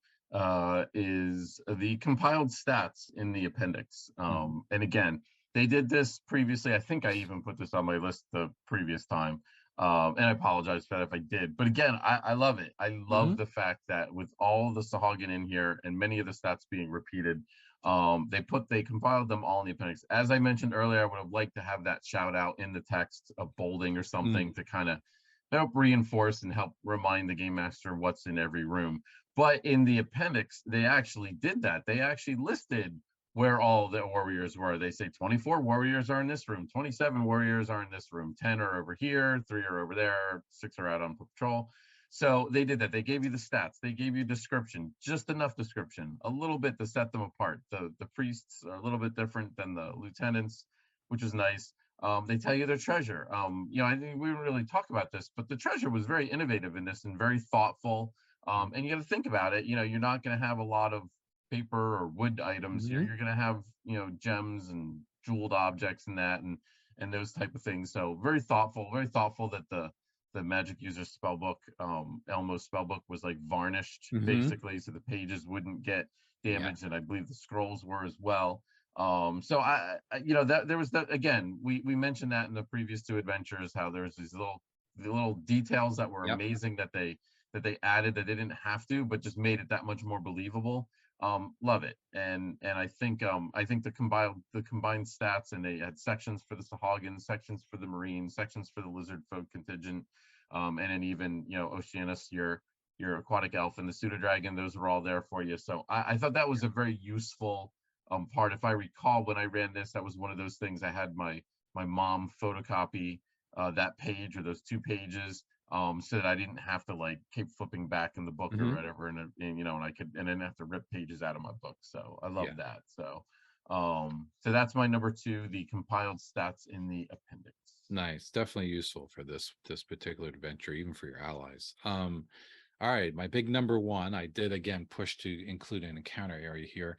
is the compiled stats in the appendix. And again, they did this previously. I think I even put this on my list the previous time. And I apologize for that if I did. But again, I love it. I love the fact that with all the Sahagin in here and many of the stats being repeated, they compiled them all in the appendix. As I mentioned earlier, I would have liked to have that shout out in the text of bolding or something to kind of help reinforce and help remind the game master what's in every room. But in the appendix, they actually did that. They actually listed where all the warriors were. They say 24 warriors are in this room, 27 warriors are in this room, 10 are over here, 3 are over there, 6 are out on patrol. So they did that. They gave you the stats. They gave you description, just enough description, a little bit to set them apart. The priests are a little bit different than the lieutenants, which is nice. They tell you their treasure. I think we didn't really talk about this, but the treasure was very innovative in this and very thoughtful. And you got to think about it. You're not going to have a lot of paper or wood items here. You're going to have, gems and jeweled objects and that and those type of things. So very thoughtful that the magic user spellbook, Elmo's spellbook, was like varnished basically, so the pages wouldn't get damaged, and I believe the scrolls were as well. So that there was that again. We mentioned that in the previous 2 adventures, how there's these little details that were amazing that they added that they didn't have to, but just made it that much more believable. Love it, and I think the combined stats, and they had sections for the Sahagins, sections for the Marines, sections for the Lizard Folk contingent, and then even Oceanus, your aquatic elf, and the pseudo dragon. Those were all there for you. So I thought that was a very useful part. If I recall, when I ran this, that was one of those things. I had my mom photocopy that page or those 2 pages, so that I didn't have to like keep flipping back in the book or whatever, and I could, and then have to rip pages out of my book. So I love that. So that's my number 2, the compiled stats in the appendix. Nice, definitely useful for this particular adventure, even for your allies. All right, my big number 1, I did again push to include an encounter area here.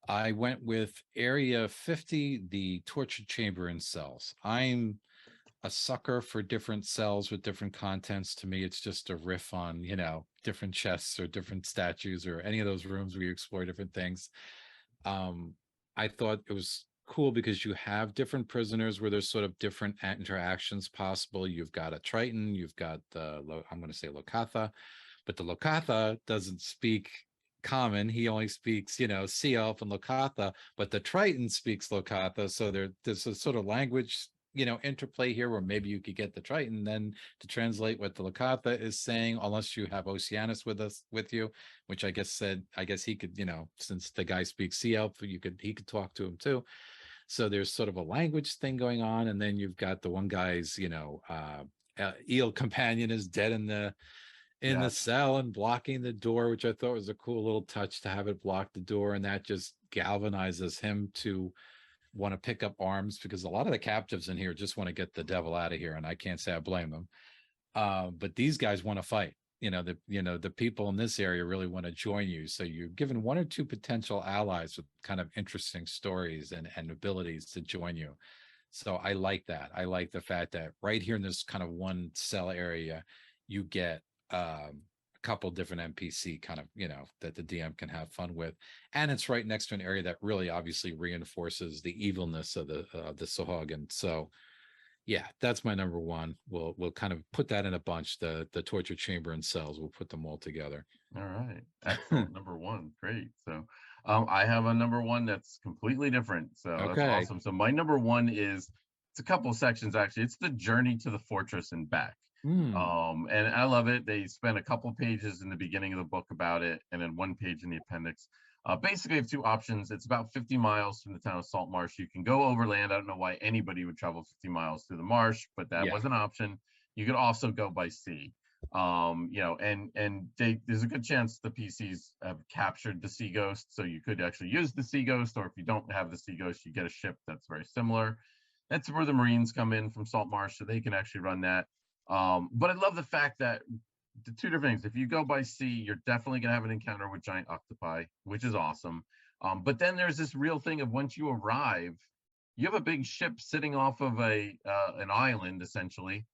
I went with area 50, the torture chamber and cells. I'm a sucker for different cells with different contents. To me, it's just a riff on, different chests or different statues or any of those rooms where you explore different things. I thought it was cool because you have different prisoners where there's sort of different interactions possible. You've got a Triton, you've got I'm going to say Lokatha, but the Lokatha doesn't speak common. He only speaks, Sea Elf and Lokatha, but the Triton speaks Lokatha. So there's a sort of language, interplay here where maybe you could get the Triton then to translate what the Lokatha is saying, unless you have Oceanus with you, which I guess he could, since the guy speaks Sea Elf, he could talk to him too. So there's sort of a language thing going on, and then you've got the one guy's, eel companion is dead in the cell and blocking the door, which I thought was a cool little touch to have it block the door, and that just galvanizes him to want to pick up arms, because a lot of the captives in here just want to get the devil out of here, and I can't say I blame them. But these guys want to fight. The people in this area really want to join you. So you're given 1 or 2 potential allies with kind of interesting stories and abilities to join you. So I like that. I like the fact that right here in this kind of 1 cell area, you get a couple different NPC kind of, that the DM can have fun with. And it's right next to an area that really obviously reinforces the evilness of the Sahagin. So yeah, that's my number 1. We'll kind of put that in a bunch, the torture chamber and cells. We'll put them all together. All right, excellent. Number 1, great. So I have a number 1 that's completely different. So Okay. That's awesome. So my number 1 is, it's a couple of sections actually. It's the journey to the fortress and back. And I love it. They spent a couple pages in the beginning of the book about it, and then 1 page in the appendix. Basically, you have two options. It's about 50 miles from the town of Salt Marsh. You can go overland. I don't know why anybody would travel 50 miles through the marsh, but that Yeah. was an option. You could also go by sea. There's a good chance the PCs have captured the Sea Ghost, so you could actually use the Sea Ghost, or if you don't have the Sea Ghost, you get a ship that's very similar. That's where the Marines come in from Salt Marsh, so they can actually run that. But I love the fact that the two different things. If you go by sea, you're definitely gonna have an encounter with giant octopi, which is awesome. But then there's this real thing of once you arrive, you have a big ship sitting off of a an island essentially.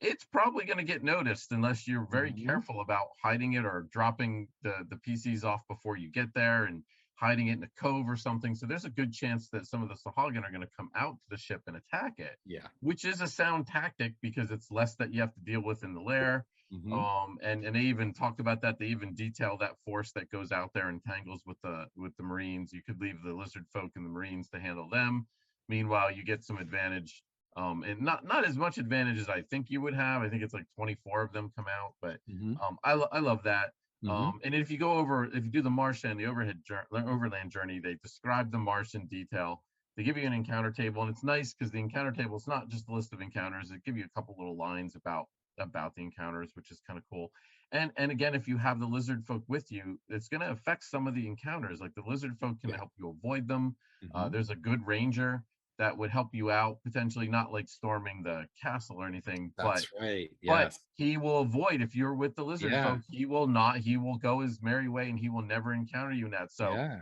It's probably going to get noticed unless you're very Mhm. careful about hiding it or dropping the PCs off before you get there and hiding it in a cove or something. So there's a good chance that some of the Sahagin are going to come out to the ship and attack it, Yeah. which is a sound tactic because it's less that you have to deal with in the lair. Hmm. And they even talked about that. They even detail that force that goes out there and tangles with the Marines. You could leave the lizard folk and the Marines to handle them. Meanwhile, you get some advantage, and not as much advantage as I think you would have. I think it's like 24 of them come out, but Hmm. I love that. Hmm. And if you go over, if you do the marsh and the overland journey, they describe the marsh in detail. They give you an encounter table, and it's nice because the encounter table is not just a list of encounters. It give you a couple little lines about the encounters, which is kind of cool. And again, if you have the lizard folk with you, it's going to affect some of the encounters. Like the lizard folk can Yeah. help you avoid them. Hmm. There's a good ranger that would help you out potentially, not like storming the castle or anything, That's right. but Yes. he will avoid if you're with the lizard Yeah. folk. He will not. He will go his merry way, and he will never encounter you in that. So, Yeah.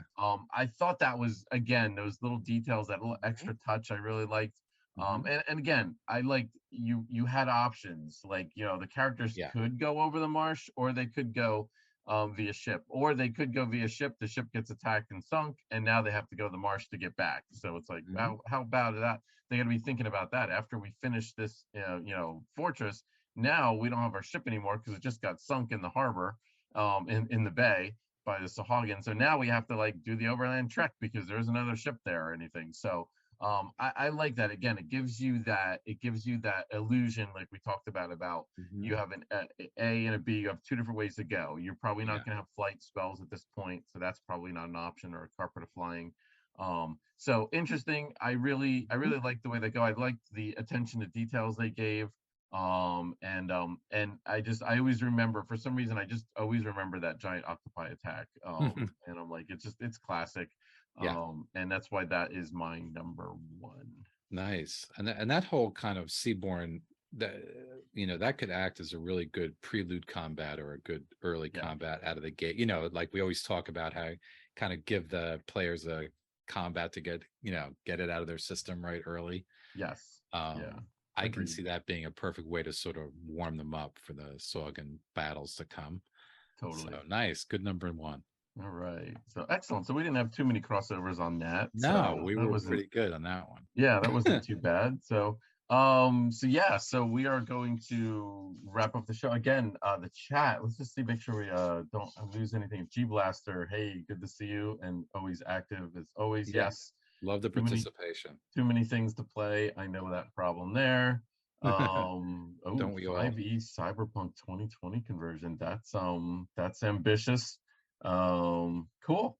I thought that was again those little details, that little Hmm. extra touch, I really liked. Hmm. And again, I liked you had options, like the characters Yeah. could go over the marsh, or they could go via ship, or they could go via ship. The ship gets attacked and sunk, and now they have to go the marsh to get back. So it's like, Hmm. how bad is that? They got to be thinking about that after we finish this, fortress. Now we don't have our ship anymore because it just got sunk in the harbor, in the bay by the Sahagin. So now we have to like do the overland trek because there's another ship there or anything. So I like that. Again, it gives you that illusion, like we talked about Hmm. you have an A and a B. You have two different ways to go. You're probably Yeah. not going to have flight spells at this point, so that's probably not an option, or a carpet of flying. So interesting. I Mhm. really liked the way they go. I liked the attention to details they gave. And I always remember, for some reason, I just always remember that giant octopi attack. And I'm like, it's classic. Yeah. And that's why that is my number one. Nice. And that whole kind of seaborne, that that could act as a really good prelude combat or a good early Yeah. combat out of the gate. Like we always talk about how kind of give the players a combat to get it out of their system right early. Yes. Yeah. Um, I can Agreed. see that being a perfect way to sort of warm them up for the Saugin battles to come. So Totally. nice, good number one. All right. So excellent. So we didn't have too many crossovers on that. No, So we that were wasn't, pretty good on that yeah, that one. wasn't too bad. So yeah, so we are going to wrap up the show again. The chat. Let's just see, make sure we don't lose anything. G Blaster, hey, good to see you, and always active as always. Yeah, Yes. love the Too many participation. too many things to play. I know that problem there. Oh, Don't we all? 5e Cyberpunk 2020 conversion. That's ambitious. Cool.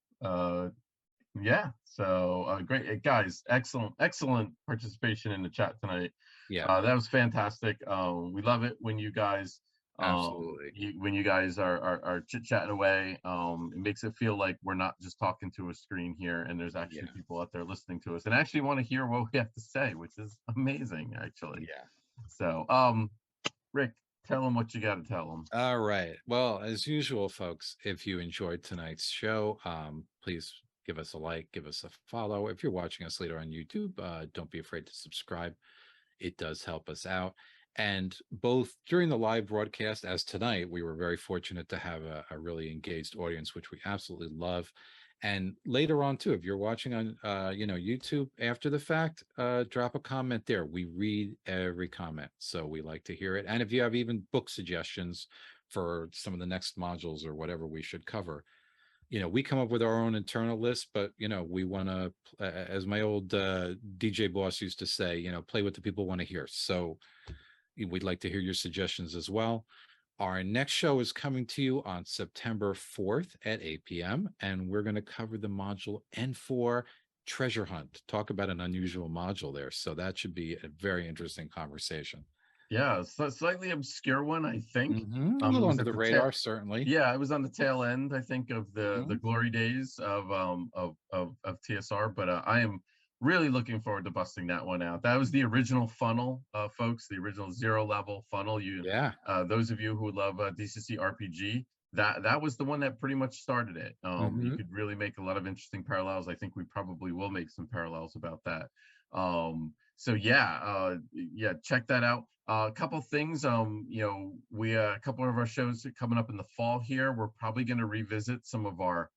Yeah. So great. Guys, excellent participation in the chat tonight. Yeah, That was fantastic. We love it when you guys absolutely. when you guys are chit chatting away. It makes it feel like we're not just talking to a screen here, and there's actually Yeah, people out there listening to us and actually want to hear what we have to say, which is amazing, actually. yeah. So, Rick, tell them what you got to tell them. All right. Well, as usual, folks, if you enjoyed tonight's show, please give us a like, give us a follow. If you're watching us later on YouTube, don't be afraid to subscribe. It does help us out. And both during the live broadcast, as tonight, we were very fortunate to have a really engaged audience, which we absolutely love. And later on too, if you're watching on YouTube after the fact, drop a comment there. We read every comment, so we like to hear it. And if you have even book suggestions for some of the next modules or whatever we should cover, we come up with our own internal list, but we want to, as my old DJ boss used to say, play what the people want to hear. So we'd like to hear your suggestions as well. Our next show is coming to you on September 4th at 8 p.m. And we're going to cover the module N4 Treasure Hunt. Talk about an unusual module there. So that should be a very interesting conversation. Yeah, so slightly obscure one, I think. A It little was under at the the tail. radar, certainly. Yeah, it was on the tail end, I think, of the Mhm. glory days of TSR. But I am really looking forward to busting that one out. That was the original funnel, folks, the original zero level funnel. Yeah. Those of you who love DCC RPG, that was the one that pretty much started it. You Mhm. could really make a lot of interesting parallels. I think we probably will make some parallels about that. So yeah, check that out. A couple things, we a couple of our shows coming up in the fall here. We're probably going to revisit some of our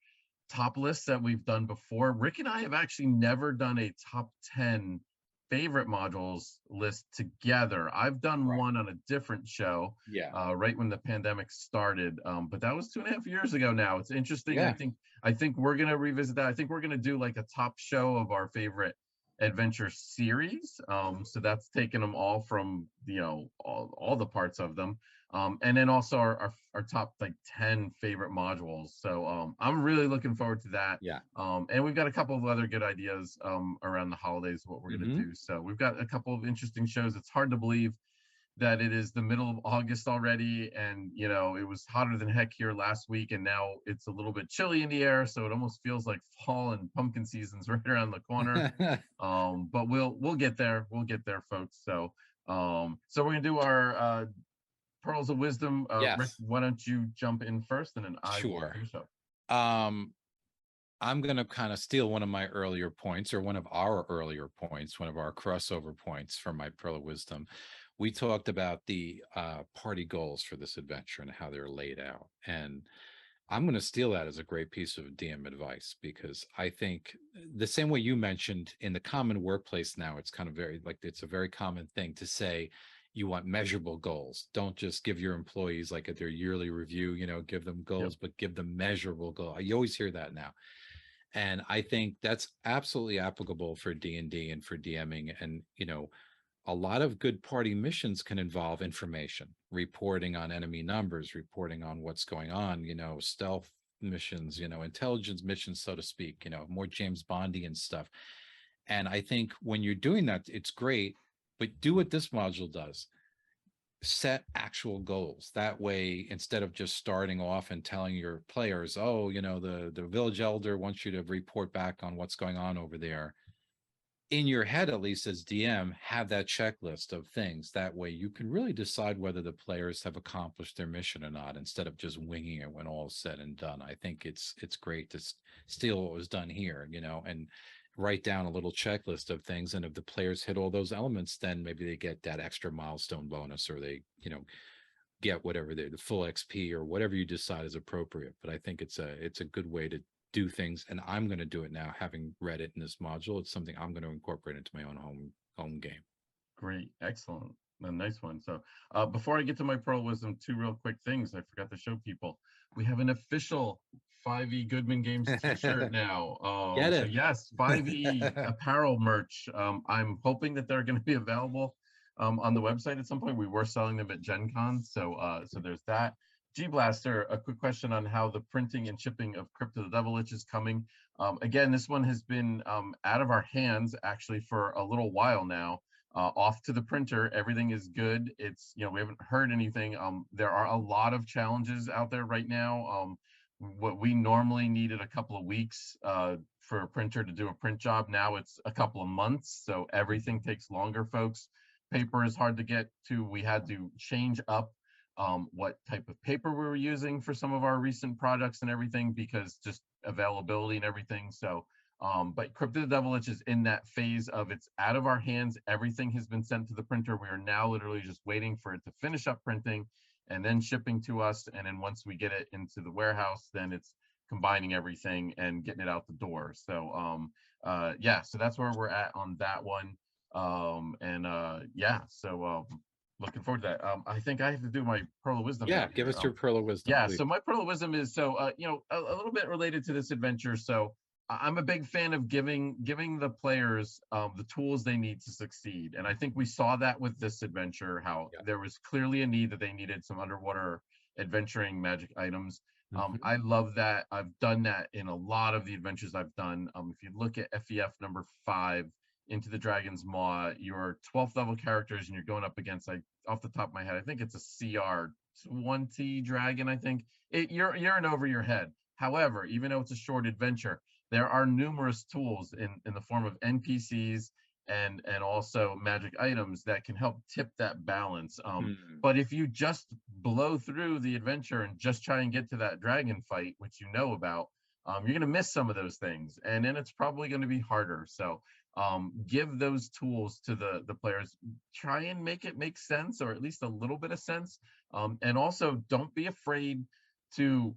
top lists that we've done before. Rick and I have actually never done a top 10 favorite modules list together. I've done Right. one on a different show, Yeah. right when the pandemic started, but that was 2.5 years ago now. It's interesting. I Yeah. think I think we're gonna revisit that. I think we're gonna do like a top show of our favorite adventure series. So that's taking them all from all the parts of them, and then also our top like 10 favorite modules. So I'm really looking forward to that. Yeah. And we've got a couple of other good ideas around the holidays, what we're going to Mhm. do. So we've got a couple of interesting shows. It's hard to believe that it is the middle of August already. And, it was hotter than heck here last week. And now it's a little bit chilly in the air. So it almost feels like fall and pumpkin season's right around the corner. But we'll get there. We'll get there, folks. So we're going to do our pearls of wisdom. Rick, Yes. why don't you jump in first, and then I will Sure. finish up. Um, I'm going to kind of steal one of my earlier points, or one of our earlier points, one of our crossover points from my Pearl of Wisdom. We talked about the party goals for this adventure and how they're laid out. And I'm going to steal that as a great piece of DM advice, because I think the same way you mentioned in the common workplace now, it's kind of very like it's a very common thing to say you want measurable goals. Don't just give your employees like at their yearly review, give them Yep. goals, but give them measurable goals. You always hear that now. And I think that's absolutely applicable for D&D and for DMing. And, a lot of good party missions can involve information, reporting on enemy numbers, reporting on what's going on, stealth missions, intelligence missions, so to speak, more James Bondian stuff. And I think when you're doing that, it's great, but do what this module does. Set actual goals. That way, instead of just starting off and telling your players, oh, the village elder wants you to report back on what's going on over there, in your head, at least as DM, have that checklist of things. That way you can really decide whether the players have accomplished their mission or not, instead of just winging it when all is said and done. I think it's great to steal what was done here, and write down a little checklist of things. And if the players hit all those elements, then maybe they get that extra milestone bonus, or they, get whatever the full XP or whatever you decide is appropriate. But I think it's a good way to do things, and I'm going to do it now. Having read it in this module, it's something I'm going to incorporate into my own home game. Great, excellent, a nice one. So before I get to my pearl wisdom, two real quick things I forgot to show people. We have an official 5e Goodman Games t-shirt now. Get So it? yes, 5e apparel merch. I'm hoping that they're going to be available on the website at some point. We were selling them at Gen Con, so there's that. G Blaster, a quick question on how the printing and shipping of Crypt of the Devilich is coming. Again, this one has been out of our hands actually for a little while now. Off to the printer, everything is good. It's, we haven't heard anything. There are a lot of challenges out there right now. What we normally needed a couple of weeks for a printer to do a print job, now it's a couple of months. So everything takes longer, folks. Paper is hard to get to. We had to change up what type of paper we were using for some of our recent products and everything, because just availability and everything. So but Crypt of the Devilich is in that phase of it's out of our hands. Everything has been sent to the printer. We are now literally just waiting for it to finish up printing and then shipping to us. And then once we get it into the warehouse, then it's combining everything and getting it out the door. So yeah, so that's where we're at on that one. Looking forward to that. I think I have to do my pearl of wisdom Yeah, now give here. us your pearl of wisdom, Yeah, please. so my pearl of wisdom is a little bit related to this adventure. So I'm a big fan of giving the players the tools they need to succeed, and I think we saw that with this adventure. How Yeah. there was clearly a need that they needed some underwater adventuring magic items. Mhm. I love that. I've done that in a lot of the adventures I've done. If you look at FEF number 5, Into the Dragon's Maw, your 12th level characters, and you're going up against, like, off the top of my head, I think it's a CR 20 dragon. I think you're in over your head. However, even though it's a short adventure, there are numerous tools in the form of NPCs and also magic items that can help tip that balance. Mm. But if you just blow through the adventure and just try and get to that dragon fight, which you know about, you're going to miss some of those things, and then it's probably going to be harder. So give those tools to the players. Try and make it make sense, or at least a little bit of sense. And also, don't be afraid to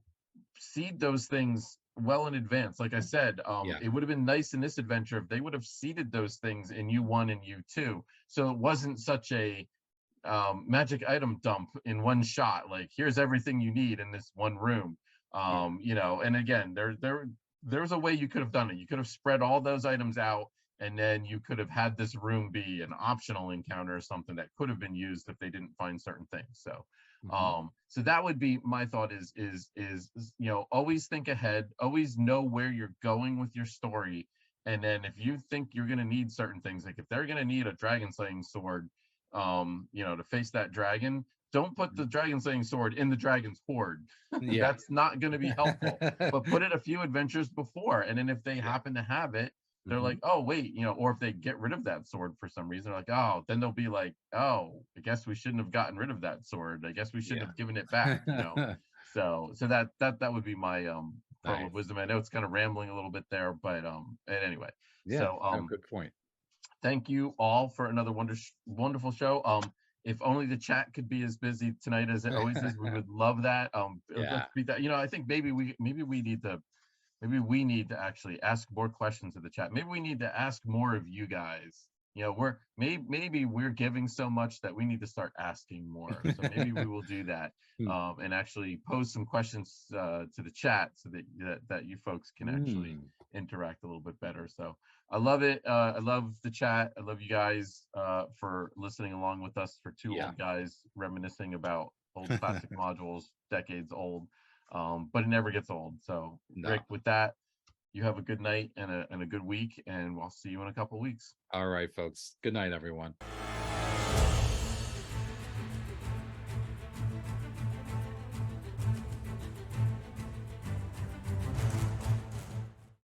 seed those things well in advance. Like I said, Yeah. it would have been nice in this adventure if they would have seeded those things in U1 and U2, so it wasn't such a magic item dump in one shot. Like, here's everything you need in this one room. Yeah. And again, there's a way you could have done it. You could have spread all those items out, and then you could have had this room be an optional encounter or something that could have been used if they didn't find certain things. So Mhm. so that would be my thought, is always think ahead, always know where you're going with your story. And then if you think you're going to need certain things, like if they're going to need a dragon slaying sword, to face that dragon, don't put the Mhm. dragon slaying sword in the dragon's hoard. Yeah. That's not going to be helpful. But put it a few adventures before, and then if they Yeah. happen to have it, they're like, Mhm. oh wait, or if they get rid of that sword for some reason, they're like, oh, then they'll be like, oh, I guess we shouldn't have gotten rid of that sword. I guess we shouldn't Yeah. have given it back. So that would be my pearl of Nice. wisdom. I know it's kind of rambling a little bit there, but anyway. Yeah. So No, good point. thank you all for another wonderful show. If only the chat could be as busy tonight as it always is, we would love that. Yeah. Let's beat that. I think maybe we need to actually ask more questions in the chat. Maybe we need to ask more of you guys. Maybe we're giving so much that we need to start asking more. So maybe we will do that, and actually pose some questions to the chat, so that you folks can actually Mm. interact a little bit better. So I love it. I love the chat. I love you guys for listening along with us, for two Yeah. old guys reminiscing about old classic modules, decades old. But it never gets old. So, No. Rick, with that, you have a good night and a good week, and we'll see you in a couple weeks. All right, folks. Good night, everyone.